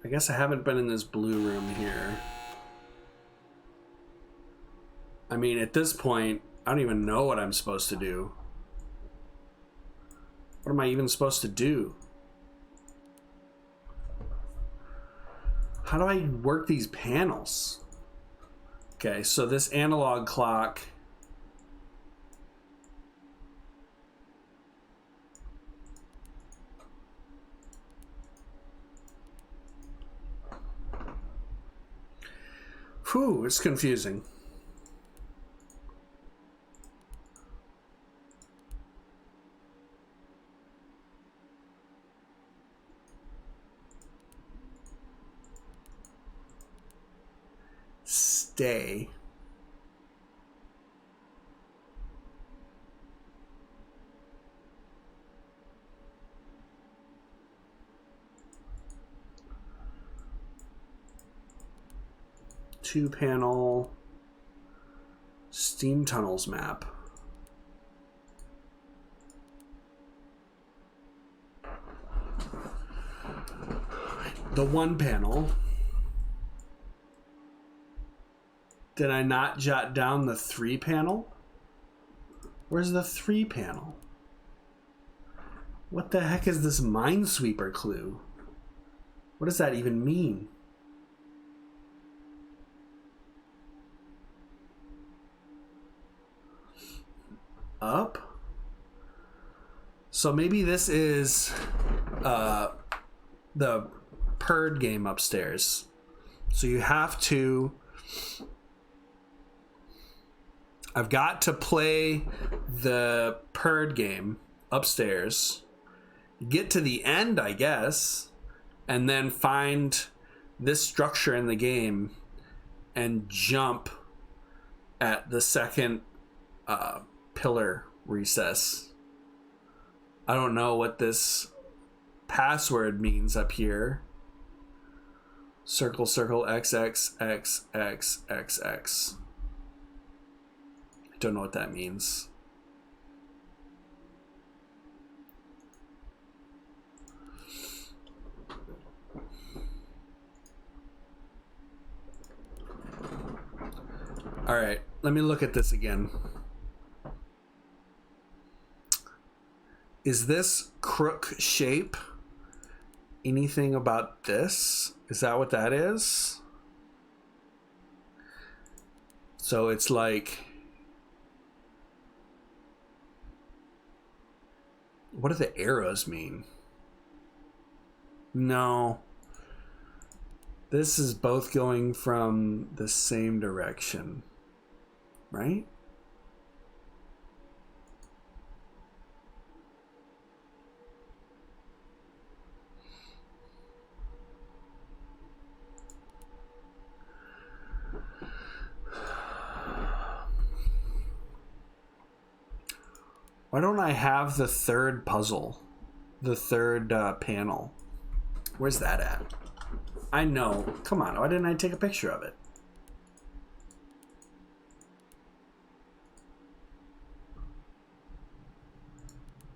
I guess I haven't been in this blue room here. I mean, at this point, I don't even know what I'm supposed to do. What am I even supposed to do? How do I work these panels? Okay, so this analog clock. Whew, it's confusing. Stay. Two-panel steam tunnels map. the 1 panel. Did I not jot down the 3 panel? Where's the 3 panel? What the heck is this Minesweeper clue? What does that even mean? Up? So maybe this is the Purd game upstairs. So you have to... I've got to play the Purd game upstairs, get to the end, I guess, and then find this structure in the game and jump at the second pillar recess. I don't know what this password means up here. Circle, circle, X, X, X, X, X, X. I don't know what that means. All right, let me look at this again. Is this crook shape anything about this? Is that what that is? So it's like... What do the arrows mean? No. This is both going from the same direction, right? Why don't I have the third puzzle? The third panel. Where's that at? I know. Come on, why didn't I take a picture of it?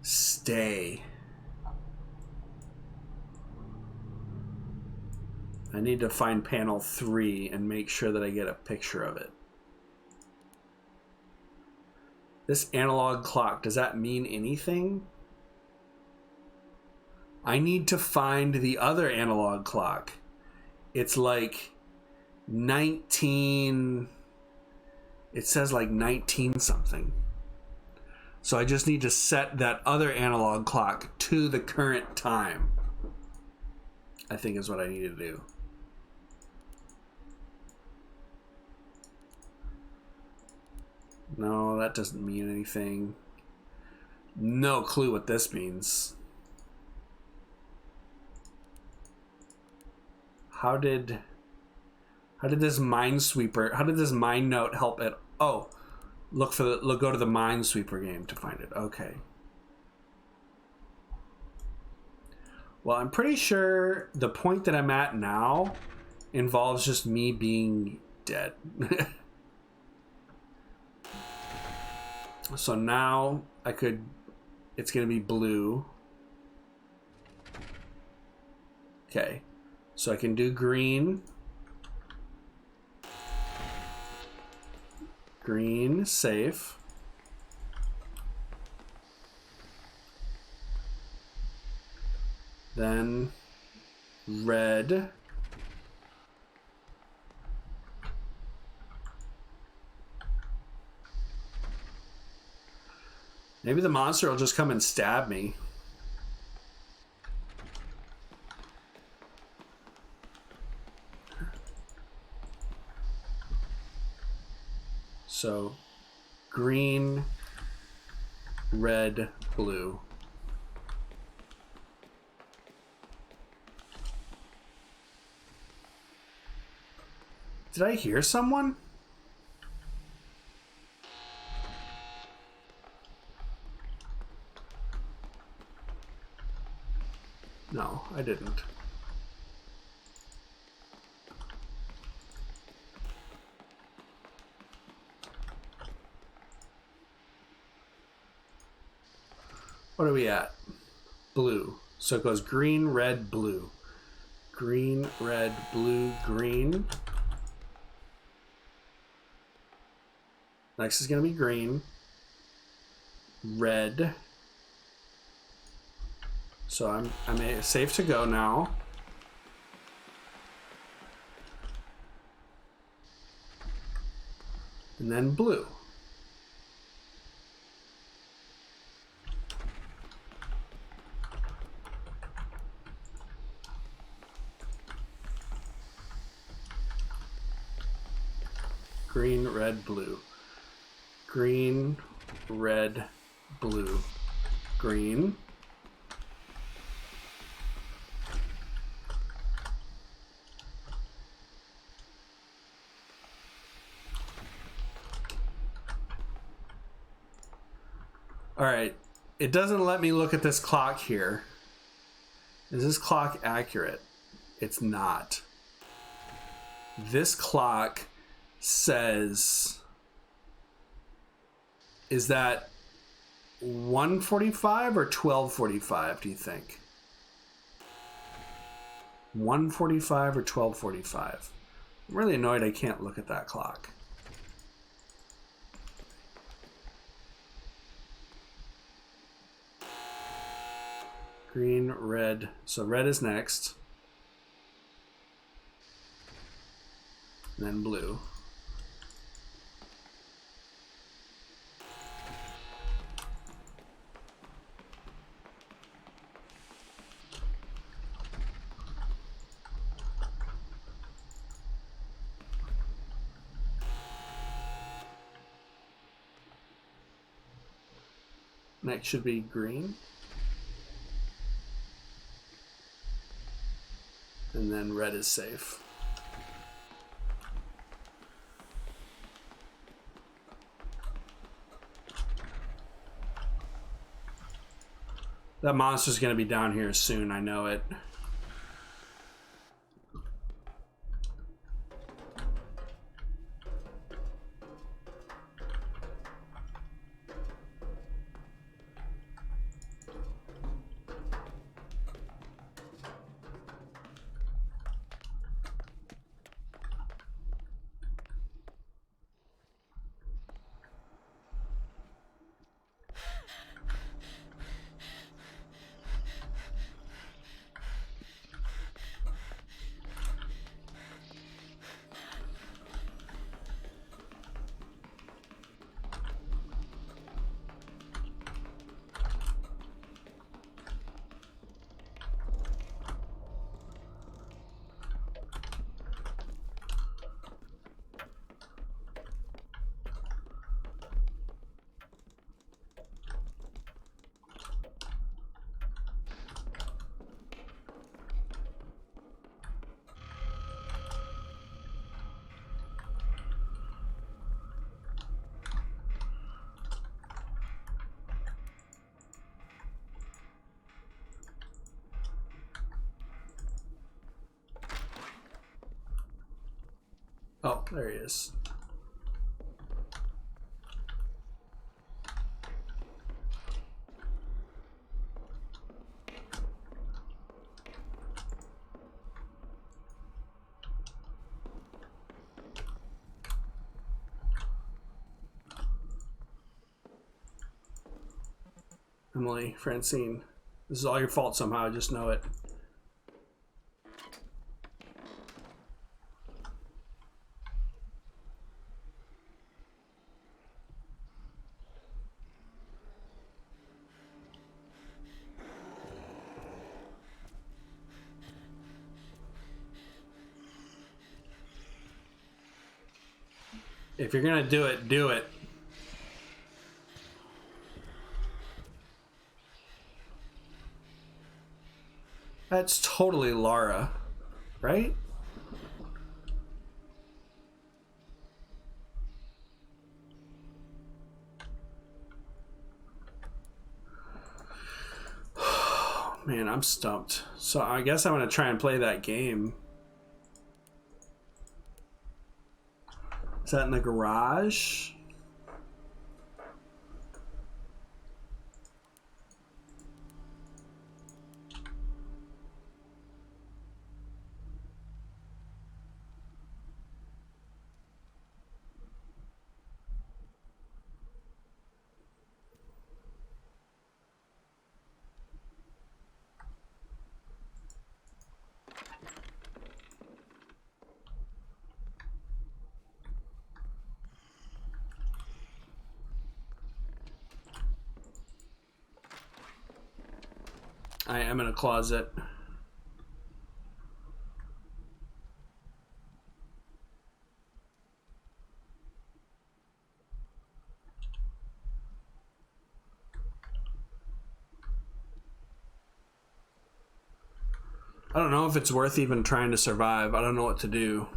Stay. I need to find panel 3 and make sure that I get a picture of it. This analog clock, does that mean anything? I need to find the other analog clock. It's like 19... It says like 19 something. So I just need to set that other analog clock to the current time. I think is what I need to do. No, that doesn't mean anything. No clue what this means. How did this Minesweeper, how did this Mine Note help it? Oh, go to the Minesweeper game to find it. Okay. Well, I'm pretty sure the point that I'm at now involves just me being dead. So now it's going to be blue. Okay. So I can do green. Green, safe. Then red. Maybe the monster will just come and stab me. So, green, red, blue. Did I hear someone? No, I didn't. What are we at? Blue. So it goes green, red, blue. green, red, blue, green. Next is going to be green, red. So I'm safe to go now. And then blue. Green, red, blue. Green, red, blue. Green. All right. It doesn't let me look at this clock here. Is this clock accurate? It's not. This clock says, is that 1:45 or 12:45, do you think? 1:45 or 12:45? I'm really annoyed I can't look at that clock. Green, red. So red is next. And then blue. Next should be green. And then red is safe. That monster's going to be down here soon, I know it. Oh, there he is. Emily, Francine, this is all your fault somehow, I just know it. If you're gonna do it, do it. That's totally Lara, right? Man, I'm stumped. So I guess I'm gonna try and play that game. Is that in the garage? I am in a closet. I don't know if it's worth even trying to survive. I don't know what to do.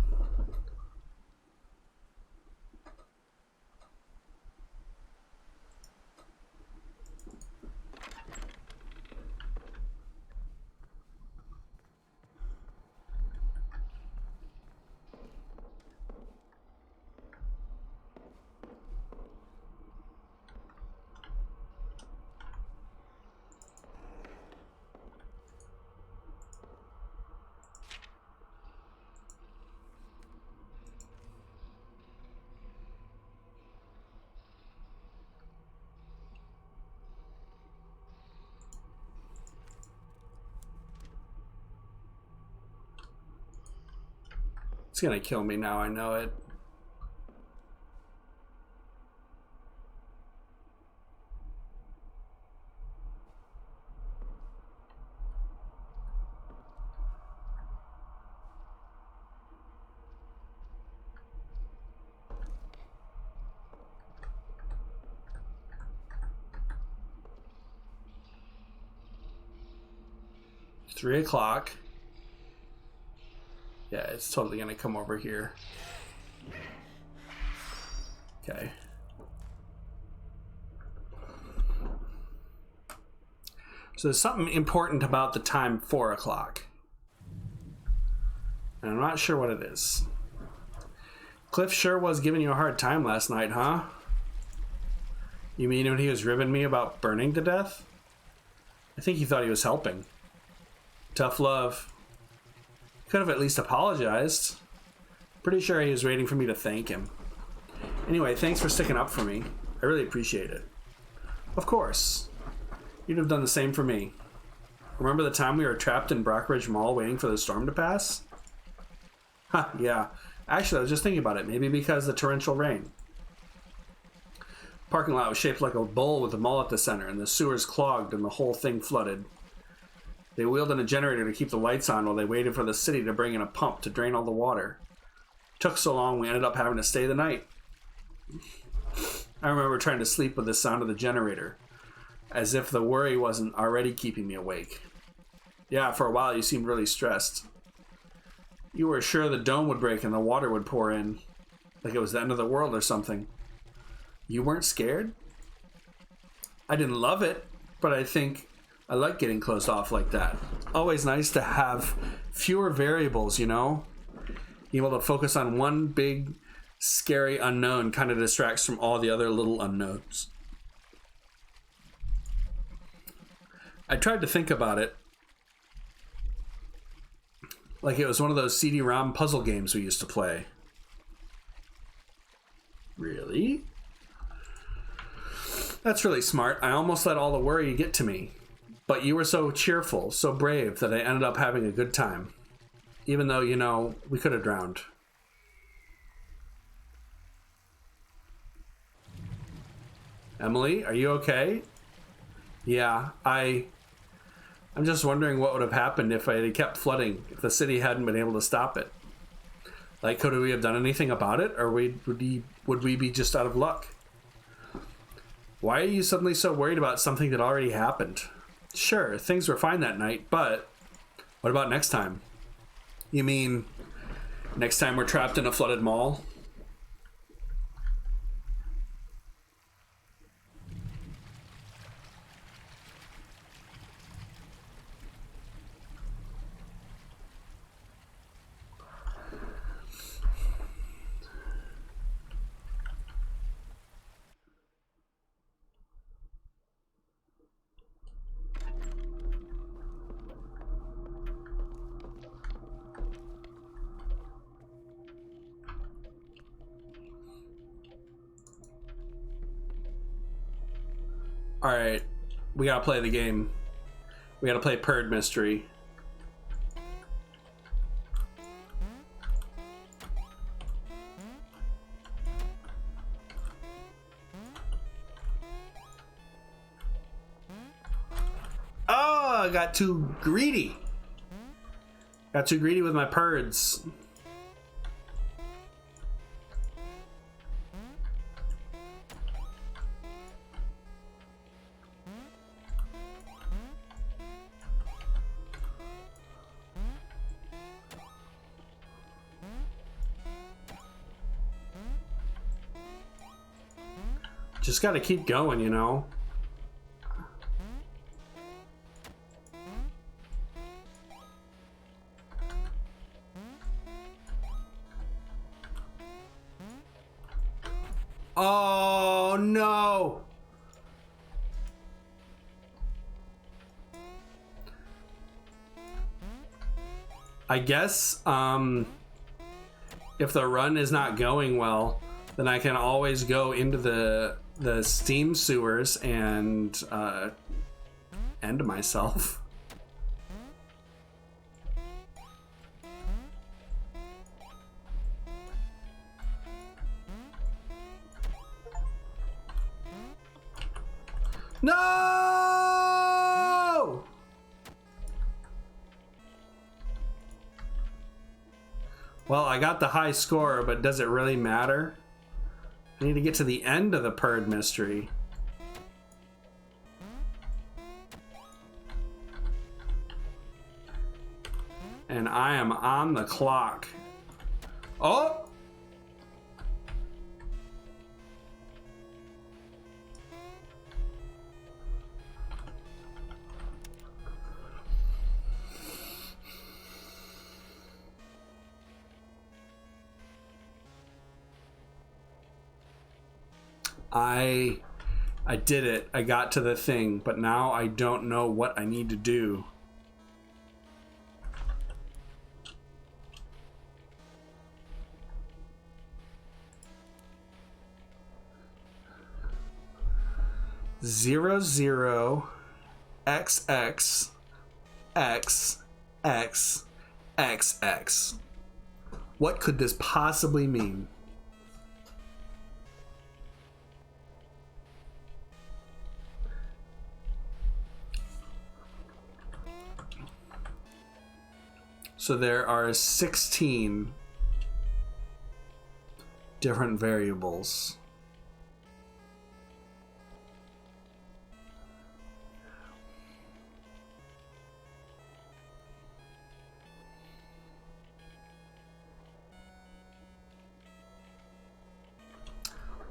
It's gonna kill me now, I know it. It's 3 o'clock. Yeah, it's totally gonna come over here. Okay. So there's something important about the time 4 o'clock. And I'm not sure what it is. Cliff sure was giving you a hard time last night, huh? You mean when he was ribbing me about burning to death? I think he thought he was helping. Tough love. Could have at least apologized. Pretty sure he was waiting for me to thank him. Anyway, thanks for sticking up for me. I really appreciate it. Of course. You'd have done the same for me. Remember the time we were trapped in Brockridge Mall waiting for the storm to pass? Huh, yeah. Actually, I was just thinking about it. Maybe because of the torrential rain. Parking lot was shaped like a bowl with a mall at the center, and the sewers clogged and the whole thing flooded. They wheeled in a generator to keep the lights on while they waited for the city to bring in a pump to drain all the water. It took so long we ended up having to stay the night. I remember trying to sleep with the sound of the generator, as if the worry wasn't already keeping me awake. Yeah, for a while you seemed really stressed. You were sure the dome would break and the water would pour in, like it was the end of the world or something. You weren't scared? I didn't love it, but I think I like getting closed off like that. Always nice to have fewer variables, you know? Being able to focus on one big, scary unknown kind of distracts from all the other little unknowns. I tried to think about it like it was one of those CD-ROM puzzle games we used to play. Really? That's really smart. I almost let all the worry get to me. But you were so cheerful, so brave, that I ended up having a good time. Even though, you know, we could have drowned. Emily, are you okay? Yeah, I'm just wondering what would have happened if it had kept flooding, if the city hadn't been able to stop it. Like, could we have done anything about it, or would we be just out of luck? Why are you suddenly so worried about something that already happened? Sure, things were fine that night, but what about next time? You mean next time we're trapped in a flooded mall? Alright, we gotta play the game. We gotta play Purd Mystery. Oh, I got too greedy. Got too greedy with my purds. Just gotta keep going, you know? Oh no! I guess if the run is not going well, then I can always go into the steam sewers and end myself. No! Well, I got the high score, but does it really matter? I need to get to the end of the Purd mystery. And I am on the clock. Oh! I did it. I got to the thing, but now I don't know what I need to do. Zero zero XX X X X X. What could this possibly mean? So there are 16 different variables.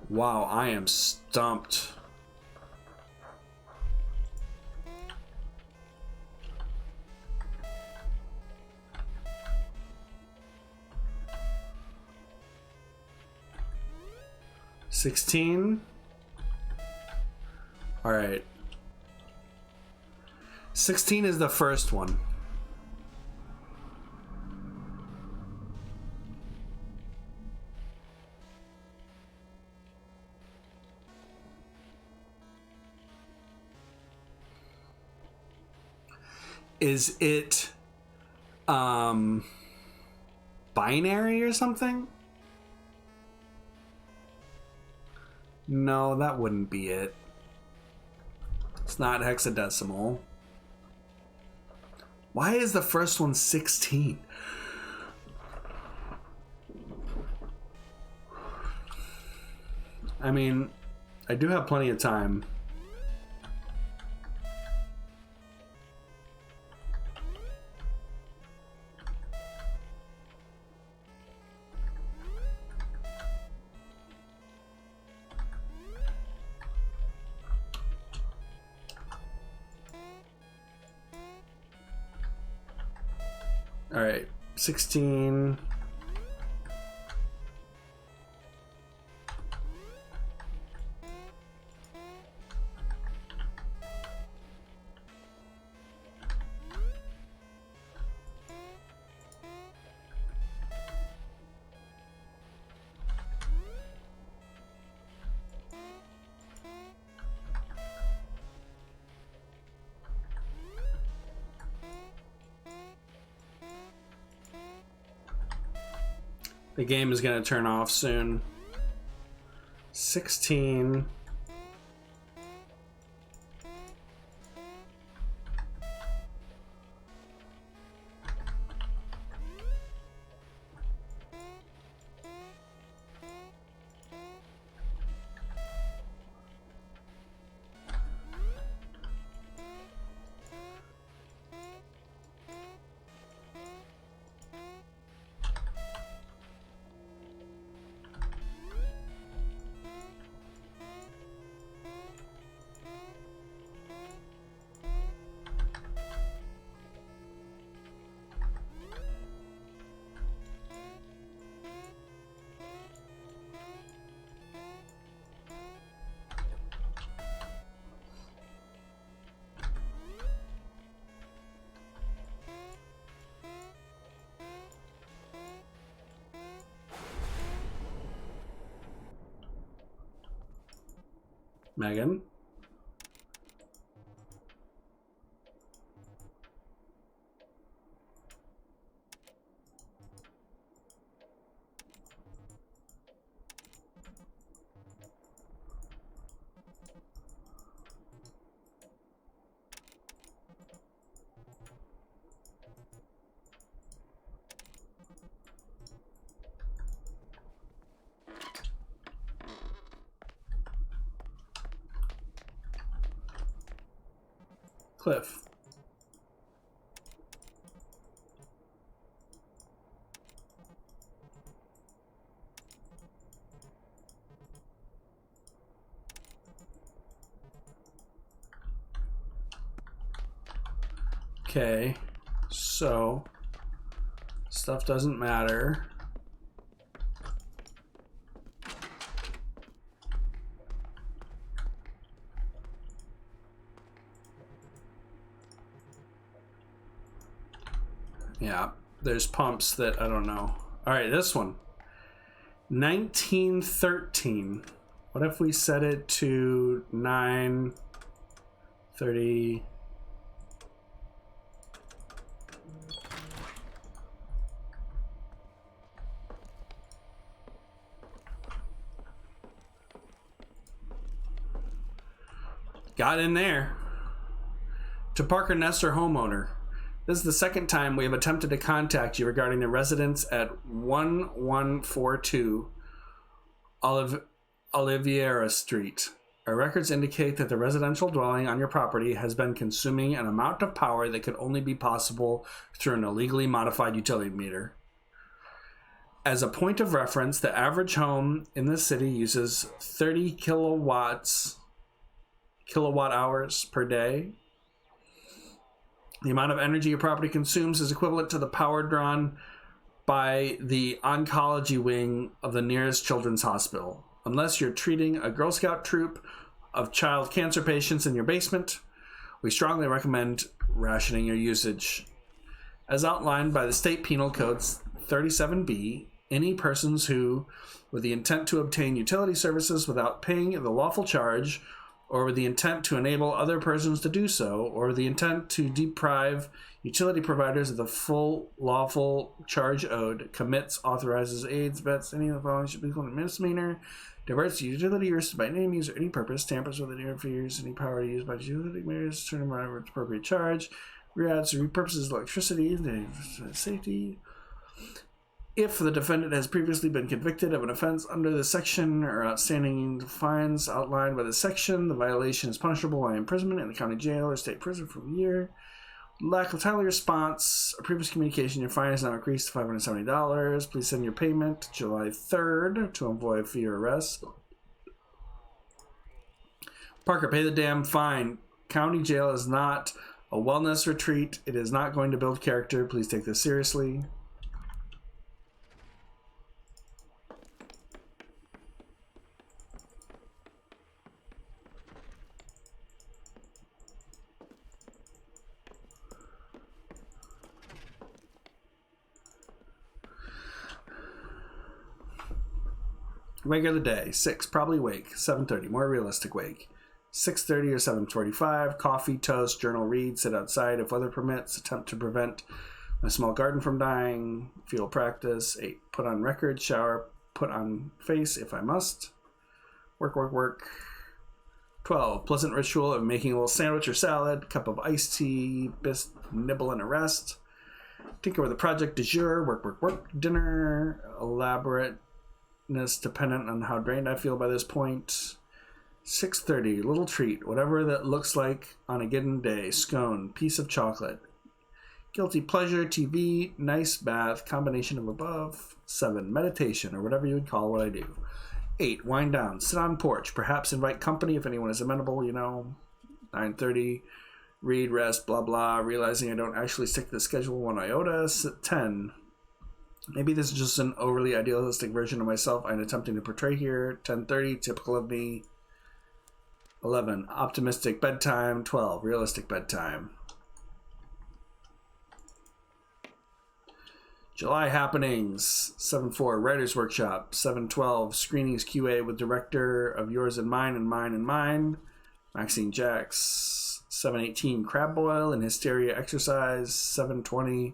Wow, I am stumped. $16. All right. 16 is the first one. Is it binary or something? No, that wouldn't be it. It's not hexadecimal. Why is the first one 16? I mean, I do have plenty of time. All right, 16. The game is going to turn off soon. 16. Megan. Cliff. Okay, so stuff doesn't matter. Yeah, there's pumps that I don't know. All right, this one. 1913. What if we set it to 9:30? Got in there. To Parker Nestor, homeowner. This is the second time we have attempted to contact you regarding the residence at 1142 Oliveira Street. Our records indicate that the residential dwelling on your property has been consuming an amount of power that could only be possible through an illegally modified utility meter. As a point of reference, the average home in the city uses 30 kilowatt hours per day. The amount of energy your property consumes is equivalent to the power drawn by the oncology wing of the nearest children's hospital. Unless you're treating a Girl Scout troop of child cancer patients in your basement, we strongly recommend rationing your usage. As outlined by the State Penal Code's 37B, any persons who, with the intent to obtain utility services without paying the lawful charge, or with the intent to enable other persons to do so, or with the intent to deprive utility providers of the full lawful charge owed, commits, authorizes, aids, bets, any of the following should be called a misdemeanor, diverts utility use by any means or any purpose, tampers with it, interferes any power used by utility meters, turn them around with appropriate charge, reroutes or repurposes electricity, safety. If the defendant has previously been convicted of an offense under the section or outstanding fines outlined by the section, the violation is punishable by imprisonment in the county jail or state prison for a year. Lack of timely response or previous communication, your fine is now increased to $570. Please send your payment July 3rd to avoid fee or arrest. Parker, pay the damn fine. County jail is not a wellness retreat. It is not going to build character. Please take this seriously. Wake of the day, 6, probably wake. 7:30, more realistic wake. 6:30 or 7:45, coffee, toast, journal, read, sit outside if weather permits, attempt to prevent my small garden from dying, field practice. 8, put on record, shower, put on face if I must. Work, work, work. 12, pleasant ritual of making a little sandwich or salad, cup of iced tea, nibble and a rest. Tinker with the project du jour, work, work, work. Dinner, elaborate dependent on how drained I feel by this point. 6:30, little treat, whatever that looks like on a given day. Scone, piece of chocolate. Guilty pleasure, TV, nice bath, combination of above. 7, meditation, or whatever you would call what I do. 8, wind down, sit on porch, perhaps invite company if anyone is amenable, 9:30, read, rest, blah, blah, realizing I don't actually stick to the schedule one iota. 10, maybe this is just an overly idealistic version of myself I'm attempting to portray here. 10:30, typical of me. 11, optimistic bedtime. 12, realistic bedtime. July happenings, 7-4, Writers Workshop, 7-12, Screenings QA with Director of Yours and Mine and Mine and Mine, Maxine Jacks, 7-18, Crab Boil and Hysteria Exercise, 7-20,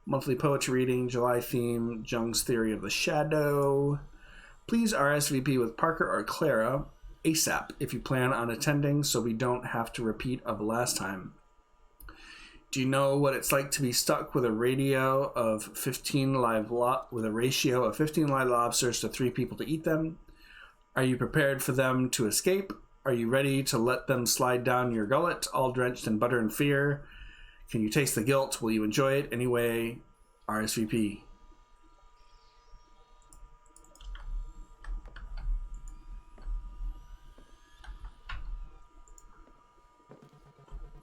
Monthly Poetry Reading, July Theme, Jung's Theory of the Shadow. Please RSVP with Parker or Clara ASAP if you plan on attending so we don't have to repeat of last time. Do you know what it's like to be stuck with a ratio of 15 live lobsters to 3 people to eat them? Are you prepared for them to escape? Are you ready to let them slide down your gullet, all drenched in butter and fear? Can you taste the guilt? Will you enjoy it anyway? RSVP.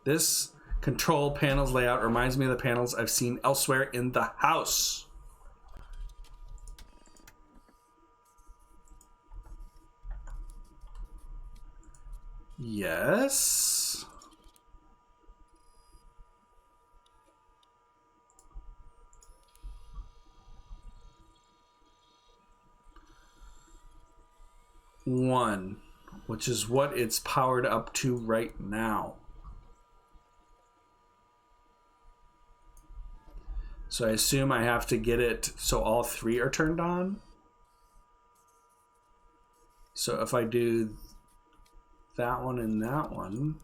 This control panels layout reminds me of the panels I've seen elsewhere in the house. Yes. One, which is what it's powered up to right now. So I assume I have to get it so all 3 are turned on. So if I do that one and that one,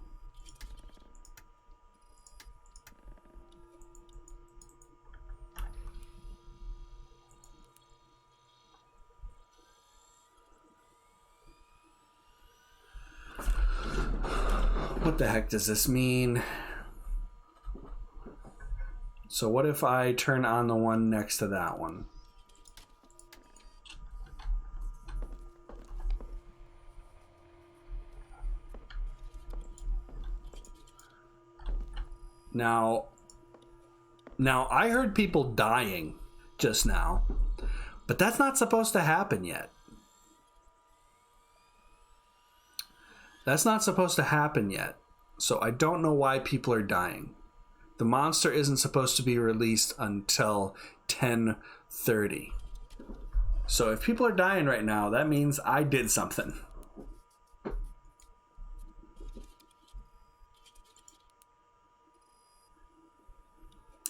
what the heck does this mean? So what if I turn on the one next to that one? Now I heard people dying just now, but that's not supposed to happen yet. That's not supposed to happen yet. So I don't know why people are dying. The monster isn't supposed to be released until 10:30. So if people are dying right now, that means I did something.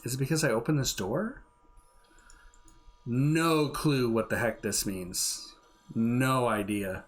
Is it because I opened this door? No clue what the heck this means. No idea.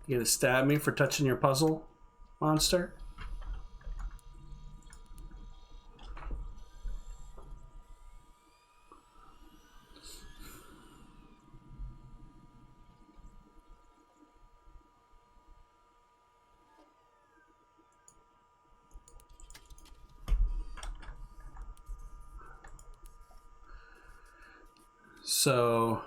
You gonna stab me for touching your puzzle, monster? So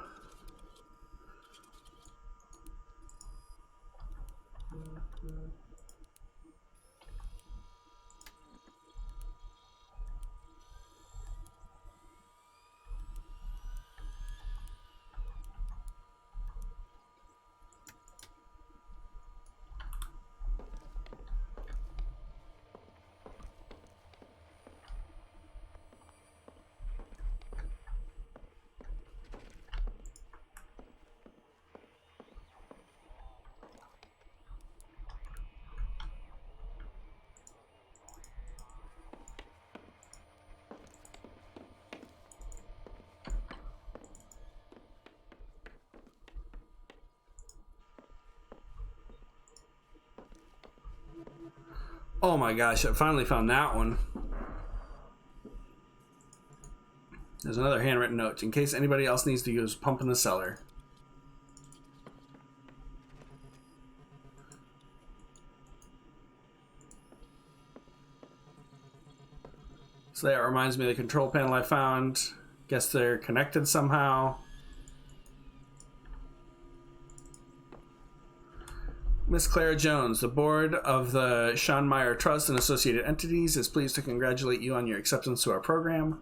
Oh my gosh, I finally found that one. There's another handwritten note. In case anybody else needs to use pump in the cellar. So that reminds me of the control panel I found. Guess they're connected somehow. Miss Clara Jones, the board of the Sean Meyer Trust and associated entities is pleased to congratulate you on your acceptance to our program.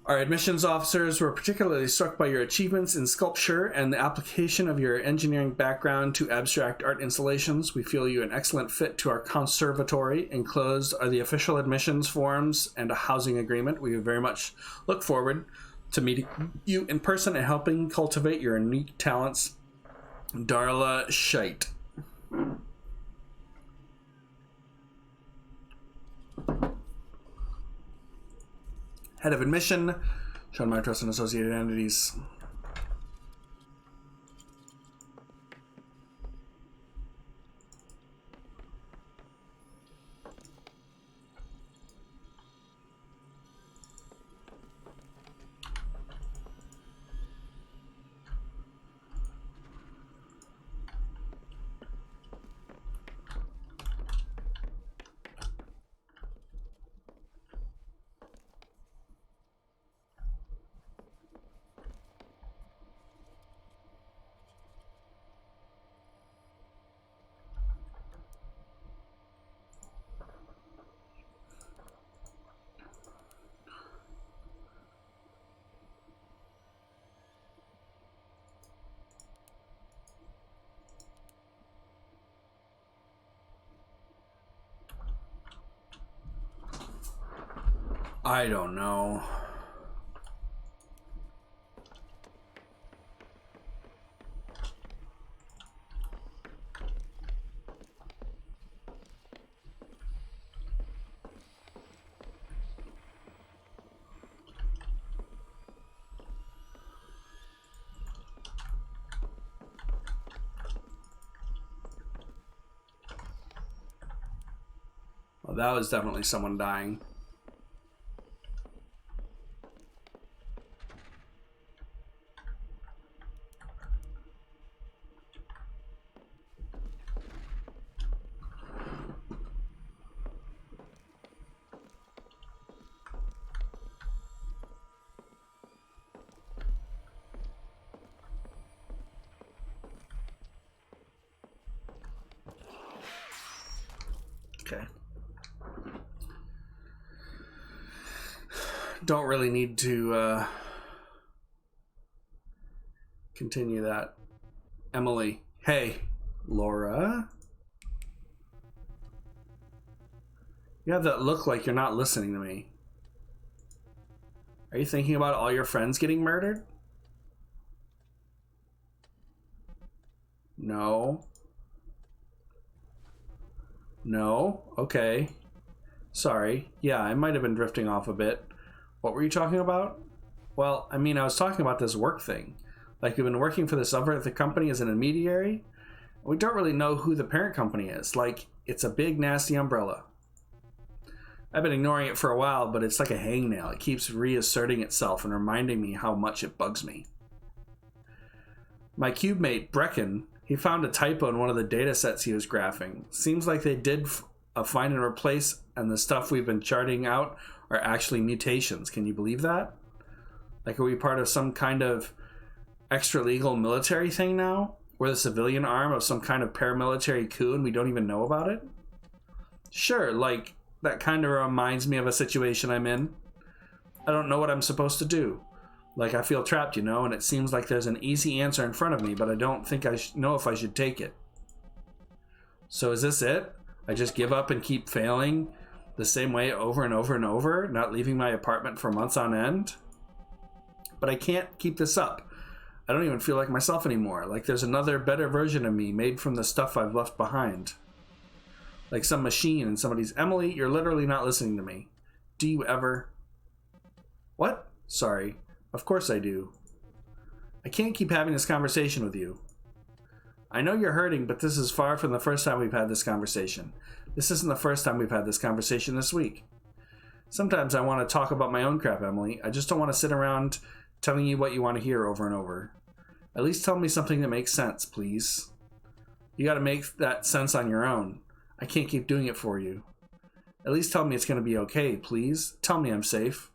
Our admissions officers were particularly struck by your achievements in sculpture and the application of your engineering background to abstract art installations. We feel you an excellent fit to our conservatory. Enclosed are the official admissions forms and a housing agreement. We very much look forward to meeting you in person and helping cultivate your unique talents. Darla Scheit. Head of admission, Sean Meyer Trust and associated entities. I don't know. Well, that was definitely someone dying. Okay. Don't really need to continue that. Emily. Hey, Laura. You have that look like you're not listening to me. Are you thinking about all your friends getting murdered? No. No? Okay. Sorry. Yeah, I might have been drifting off a bit. What were you talking about? Well, I mean, I was talking about this work thing. Like, we've been working for this other company as an intermediary. We don't really know who the parent company is. Like, it's a big, nasty umbrella. I've been ignoring it for a while, but it's like a hangnail. It keeps reasserting itself and reminding me how much it bugs me. My cube mate, Brecken, he found a typo in one of the data sets he was graphing. Seems like they did a find and replace, and the stuff we've been charting out are actually mutations. Can you believe that? Like, are we part of some kind of extra-legal military thing now? We're the civilian arm of some kind of paramilitary coup and we don't even know about it? Sure, like, that kind of reminds me of a situation I'm in. I don't know what I'm supposed to do. Like, I feel trapped, you know, and it seems like there's an easy answer in front of me, but I don't think I know if I should take it. So is this it? I just give up and keep failing the same way over and over and over, not leaving my apartment for months on end? But I can't keep this up. I don't even feel like myself anymore. Like there's another better version of me made from the stuff I've left behind. Like some machine and somebody's, Emily, you're literally not listening to me. Do you ever? What? Sorry. Of course I do. I can't keep having this conversation with you. I know you're hurting, but this is far from the first time we've had this conversation. This isn't the first time we've had this conversation this week. Sometimes I want to talk about my own crap, Emily. I just don't want to sit around telling you what you want to hear over and over. At least tell me something that makes sense, please. You got to make that sense on your own. I can't keep doing it for you. At least tell me it's going to be okay, please. Tell me I'm safe.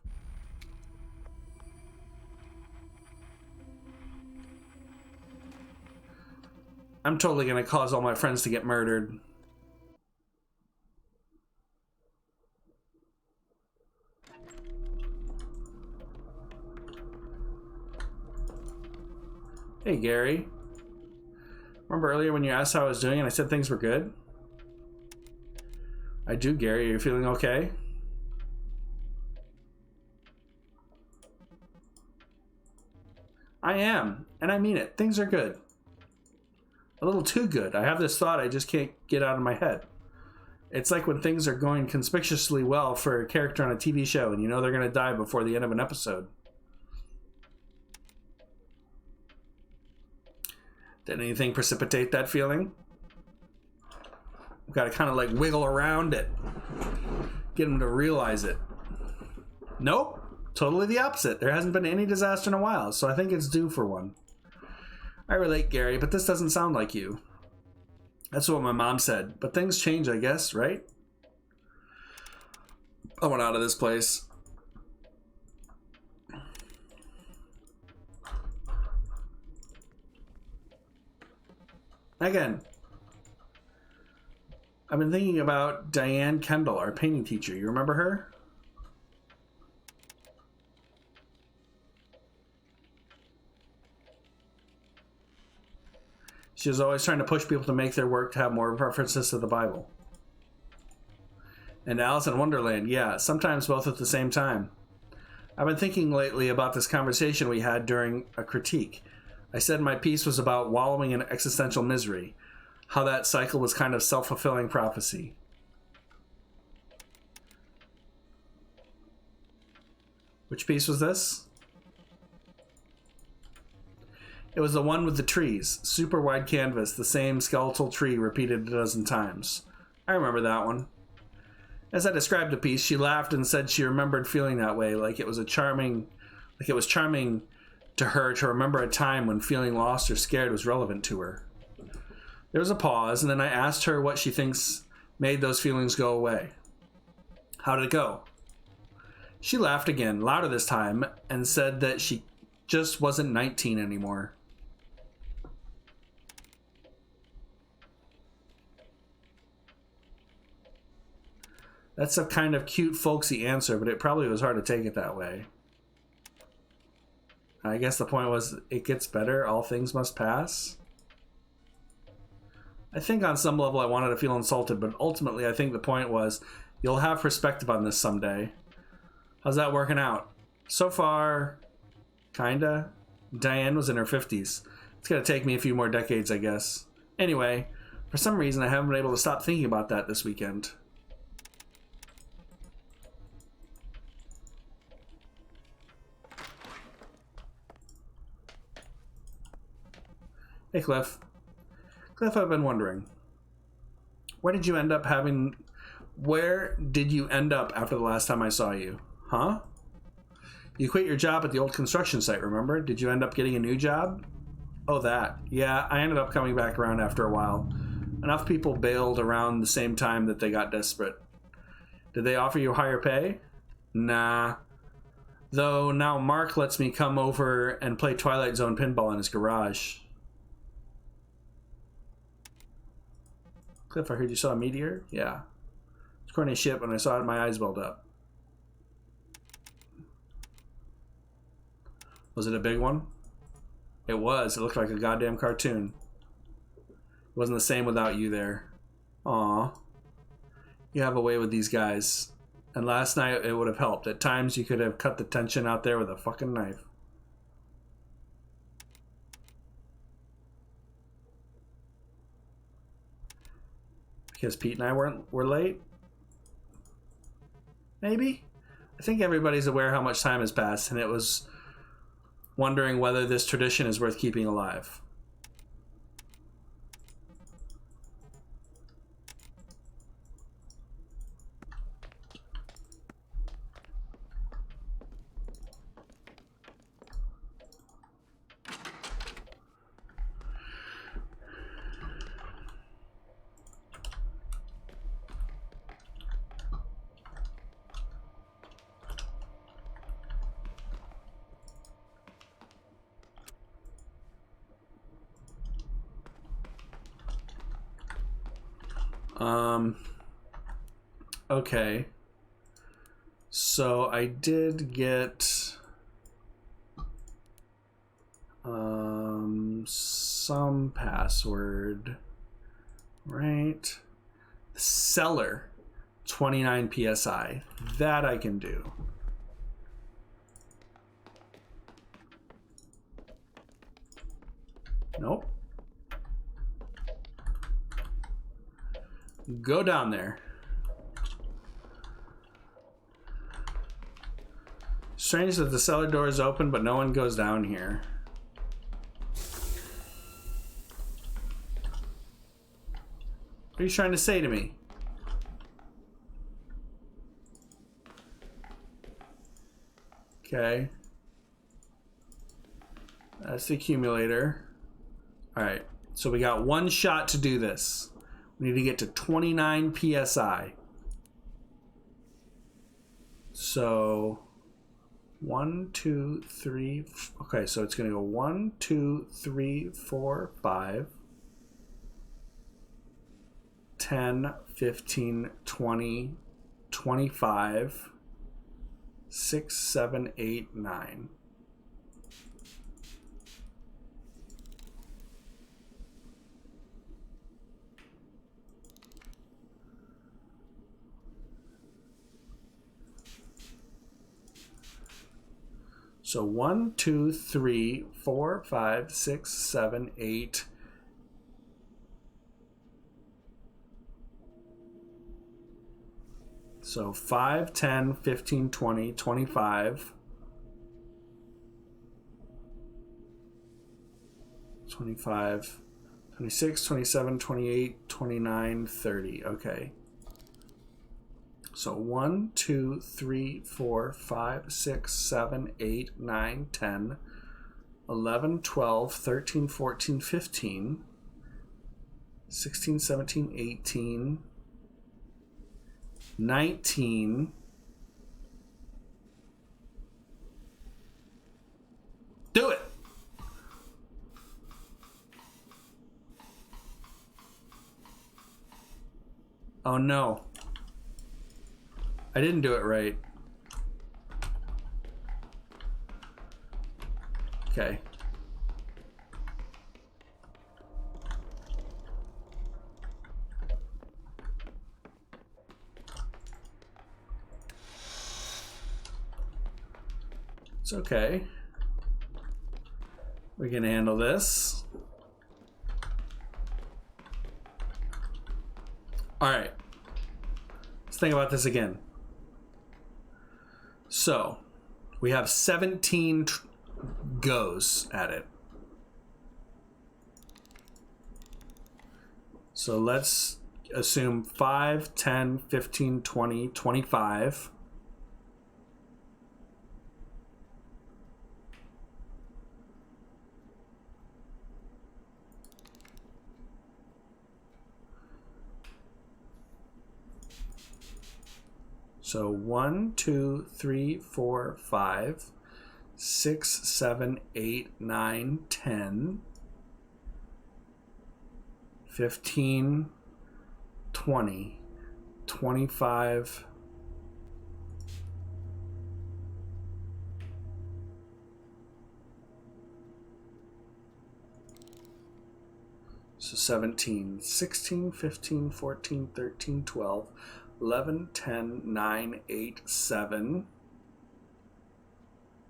I'm totally going to cause all my friends to get murdered. Hey, Gary. Remember earlier when you asked how I was doing and I said things were good? I do, Gary. Are you feeling okay? I am, and I mean it. Things are good. A little too good. I have this thought I just can't get out of my head. It's like when things are going conspicuously well for a character on a TV show and you know they're going to die before the end of an episode. Did anything precipitate that feeling? We've got to kind of like wiggle around it. Get them to realize it. Nope. Totally the opposite. There hasn't been any disaster in a while, so I think it's due for one. I relate, Gary, but this doesn't sound like you. That's what my mom said. But things change, I guess, right? I want out of this place. Again, I've been thinking about Diane Kendall, our painting teacher. You remember her? She was always trying to push people to make their work to have more references to the Bible. And Alice in Wonderland, yeah, sometimes both at the same time. I've been thinking lately about this conversation we had during a critique. I said my piece was about wallowing in existential misery, how that cycle was kind of self-fulfilling prophecy. Which piece was this? It was the one with the trees, super wide canvas, the same skeletal tree repeated a dozen times. I remember that one. As I described the piece, she laughed and said she remembered feeling that way, like it was charming to her to remember a time when feeling lost or scared was relevant to her. There was a pause, and then I asked her what she thinks made those feelings go away. How did it go? She laughed again, louder this time, and said that she just wasn't 19 anymore. That's a kind of cute, folksy answer, but it probably was hard to take it that way. I guess the point was, it gets better, all things must pass. I think on some level I wanted to feel insulted, but ultimately I think the point was, you'll have perspective on this someday. How's that working out? So far, kinda. Diane was in her 50s. It's gonna take me a few more decades, I guess. Anyway, for some reason I haven't been able to stop thinking about that this weekend. Hey, Cliff. Cliff, I've been wondering. Where did you end up after the last time I saw you? Huh? You quit your job at the old construction site, remember? Did you end up getting a new job? Oh, that. Yeah, I ended up coming back around after a while. Enough people bailed around the same time that they got desperate. Did they offer you higher pay? Nah. Though now Mark lets me come over and play Twilight Zone pinball in his garage. Cliff, I heard you saw a meteor? Yeah. It's corny shit. When I saw it, my eyes welled up. Was it a big one? It was. It looked like a goddamn cartoon. It wasn't the same without you there. Aw. You have a way with these guys. And last night it would have helped. At times you could have cut the tension out there with a fucking knife. Because Pete and I were late? Maybe? I think everybody's aware how much time has passed, and it was wondering whether this tradition is worth keeping alive. Okay. So I did get some password, right? Seller 29 psi. That I can do. Nope. Go down there. Strange that the cellar door is open, but no one goes down here. What are you trying to say to me? Okay. That's the accumulator. Alright, so we got one shot to do this. We need to get to 29 psi. So 1, 2, 3. Okay, so it's going to go 1, 2, 3, 4, 5, 10, 15, 20, 25, 6, 7, 8, 9. So 1, 2, 3, 4, 5, 6, 7, 8. So 5, 10, 15, 20, 25. 25, 26, 27, 28, 29, 30. Okay. So 1, 2, 3, 4, 5, 6, 7, 8, 9, 10, 11, 12, 13, 14, 15, 16, 17, 18, 19, do it! Oh no. I didn't do it right. Okay. It's okay. We can handle this. All right. Let's think about this again. So, we have 17 goes at it. So let's assume 5, 10, 15, 20, 25. So 1, 2, 3, 4, 5, 6, 7, 8, 9, 10, 15, 20, 25. So 17, 16, 15, 14, 13, 12, 11, 10, 9, 8, 7.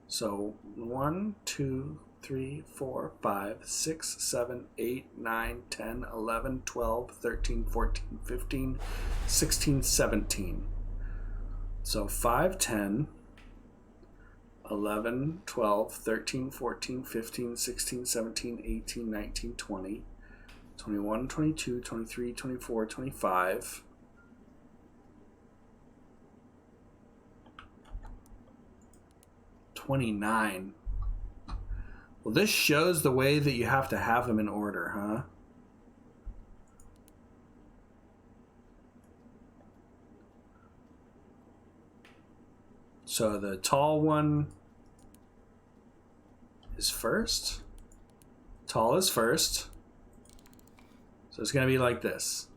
So 1, 2, 3, 4, 5, 6, 7, 8, 9, 10, 11, 12, 13, 14, 15, 16, 17. So 5, 10, 11, 12, 13, 14, 15, 16, 17, 18, 19, 20, 21, 22, 23, 24, 25. 29. Well, this shows the way that you have to have them in order, huh? So the tall one is first. Tall is first. So it's going to be like this.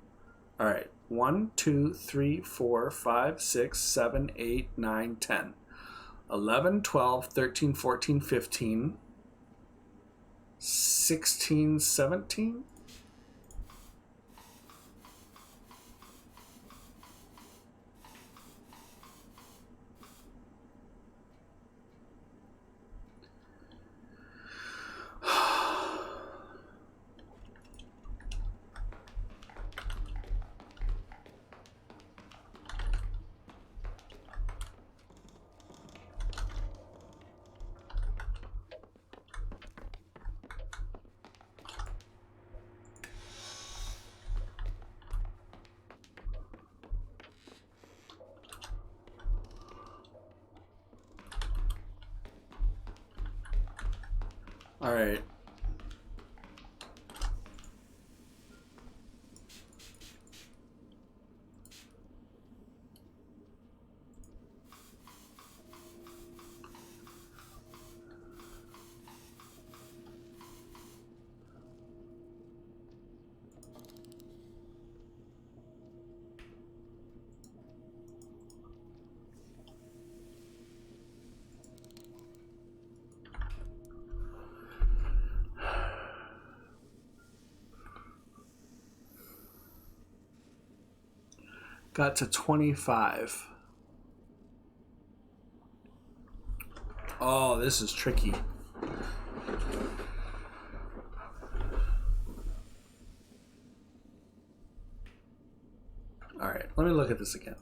All right. 1, 2, 3, 4, 5, 6, 7, 8, 9, 10. 11, 12, 13, 14, 15, 16, 17. All right. Got to 25. Oh, this is tricky. All right, let me look at this again.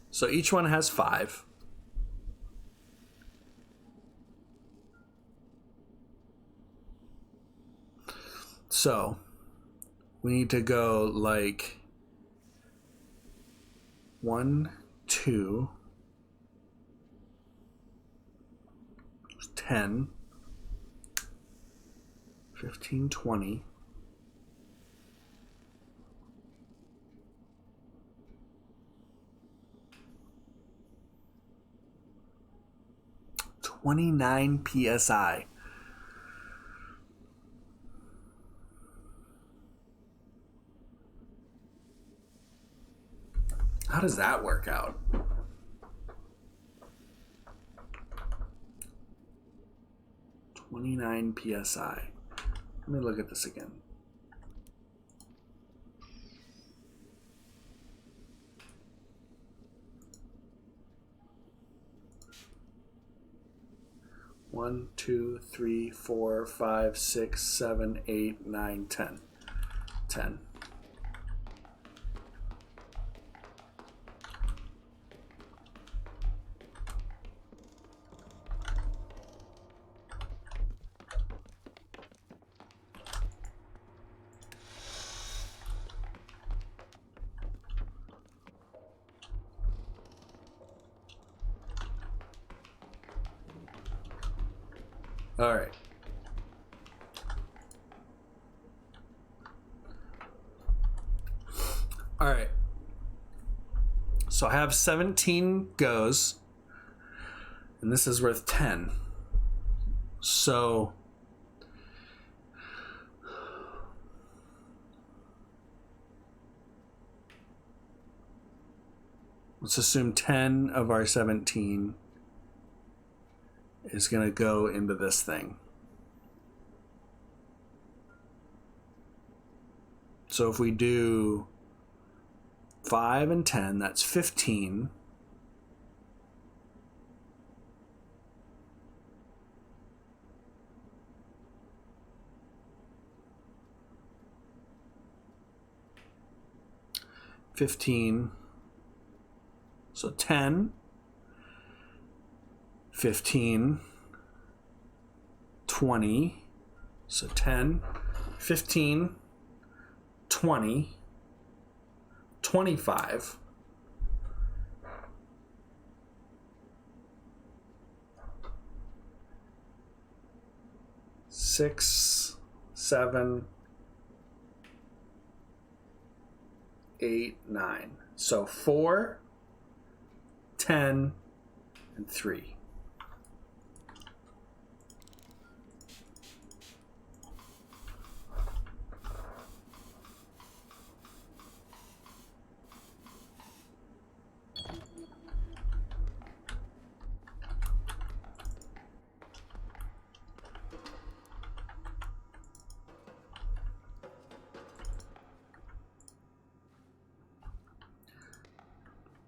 So each one has 5. So we need to go like 1, 2, 10, 15, 20. 29 PSI. How does that work out? (29 PSI). Let me look at this again. One, 2, 3, 4, 5, 6, 7, 8, 9, 10. 10. All right. All right. So I have 17 goes, and this is worth 10. So let's assume 10 of our 17 is going to go into this thing. So if we do 5 and 10, that's 15. So 10, 15, 20. So 10, 15, 20, 25. Six, 7, 8, 9. So 4, 10, and 3.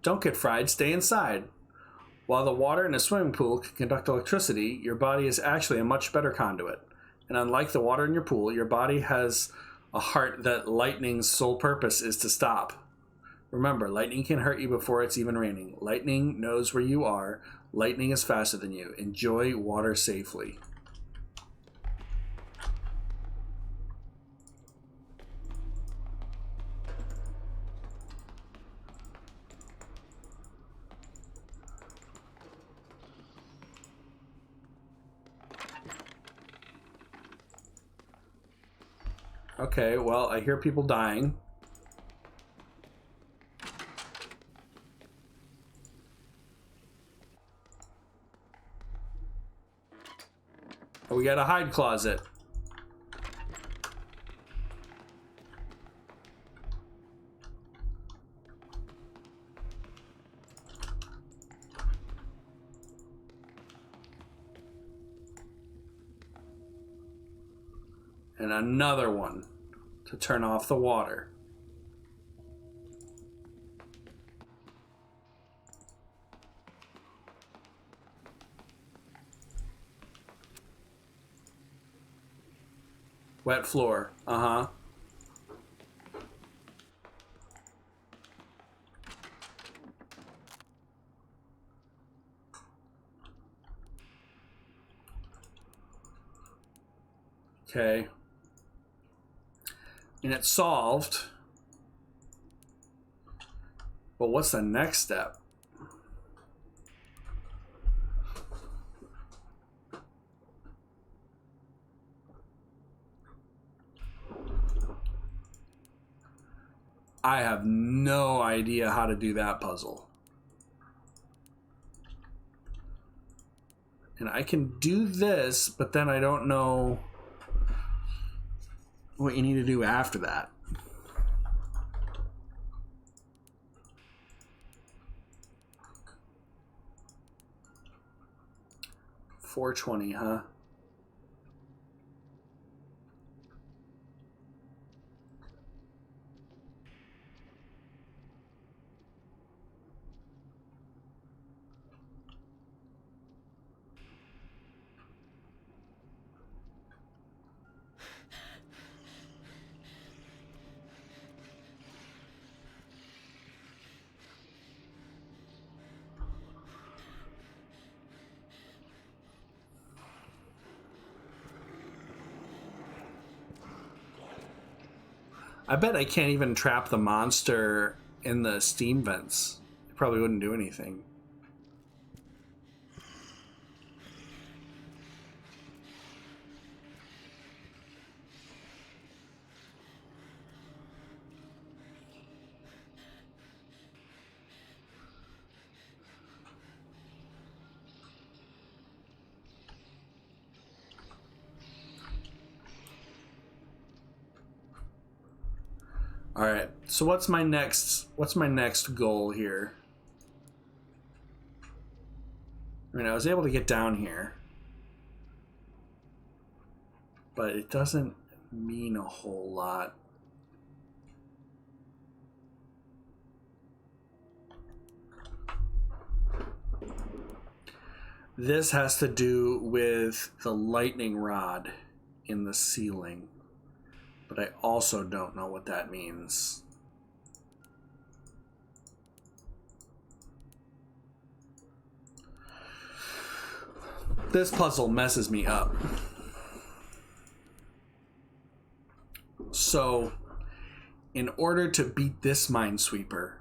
Don't get fried, stay inside. While the water in a swimming pool can conduct electricity, your body is actually a much better conduit. And unlike the water in your pool, your body has a heart that lightning's sole purpose is to stop. Remember, lightning can hurt you before it's even raining. Lightning knows where you are. Lightning is faster than you. Enjoy water safely. Okay, well, I hear people dying. Oh, we got a hide closet. And another one to turn off the water. Wet floor. Uh-huh. Okay. And it's solved. But what's the next step? I have no idea how to do that puzzle. And I can do this, but then I don't know what you need to do after that. $4.20, huh? I bet I can't even trap the monster in the steam vents. It probably wouldn't do anything. All right. So what's my next goal here? I mean, I was able to get down here, but it doesn't mean a whole lot. This has to do with the lightning rod in the ceiling, but I also don't know what that means. This puzzle messes me up. So, in order to beat this Minesweeper,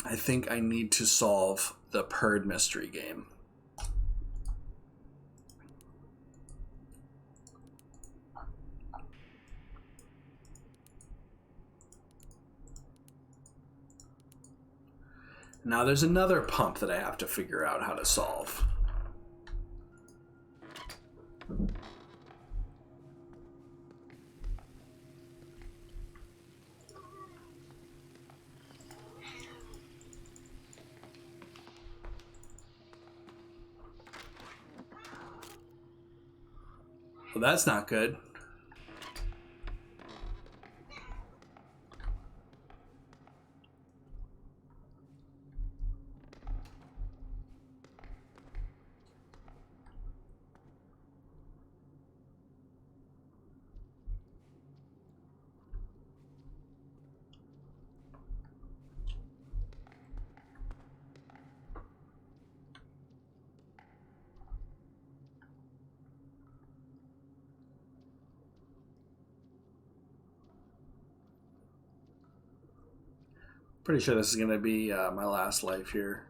I think I need to solve the Purd mystery game. Now there's another pump that I have to figure out how to solve. Well, that's not good. Pretty sure this is going to be my last life here.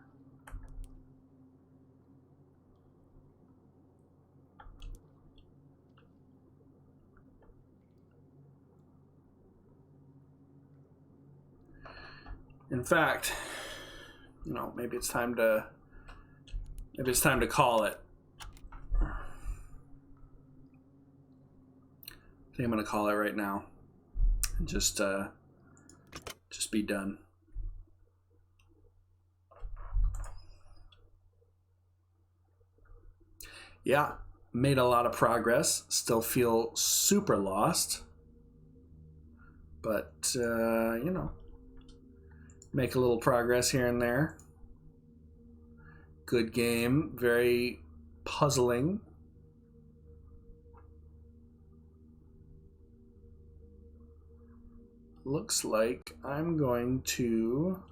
In fact, you know, maybe it's time to call it. I think I'm going to call it right now. And just be done. Yeah, made a lot of progress. Still feel super lost. But, you know, make a little progress here and there. Good game. Very puzzling. Looks like I'm going to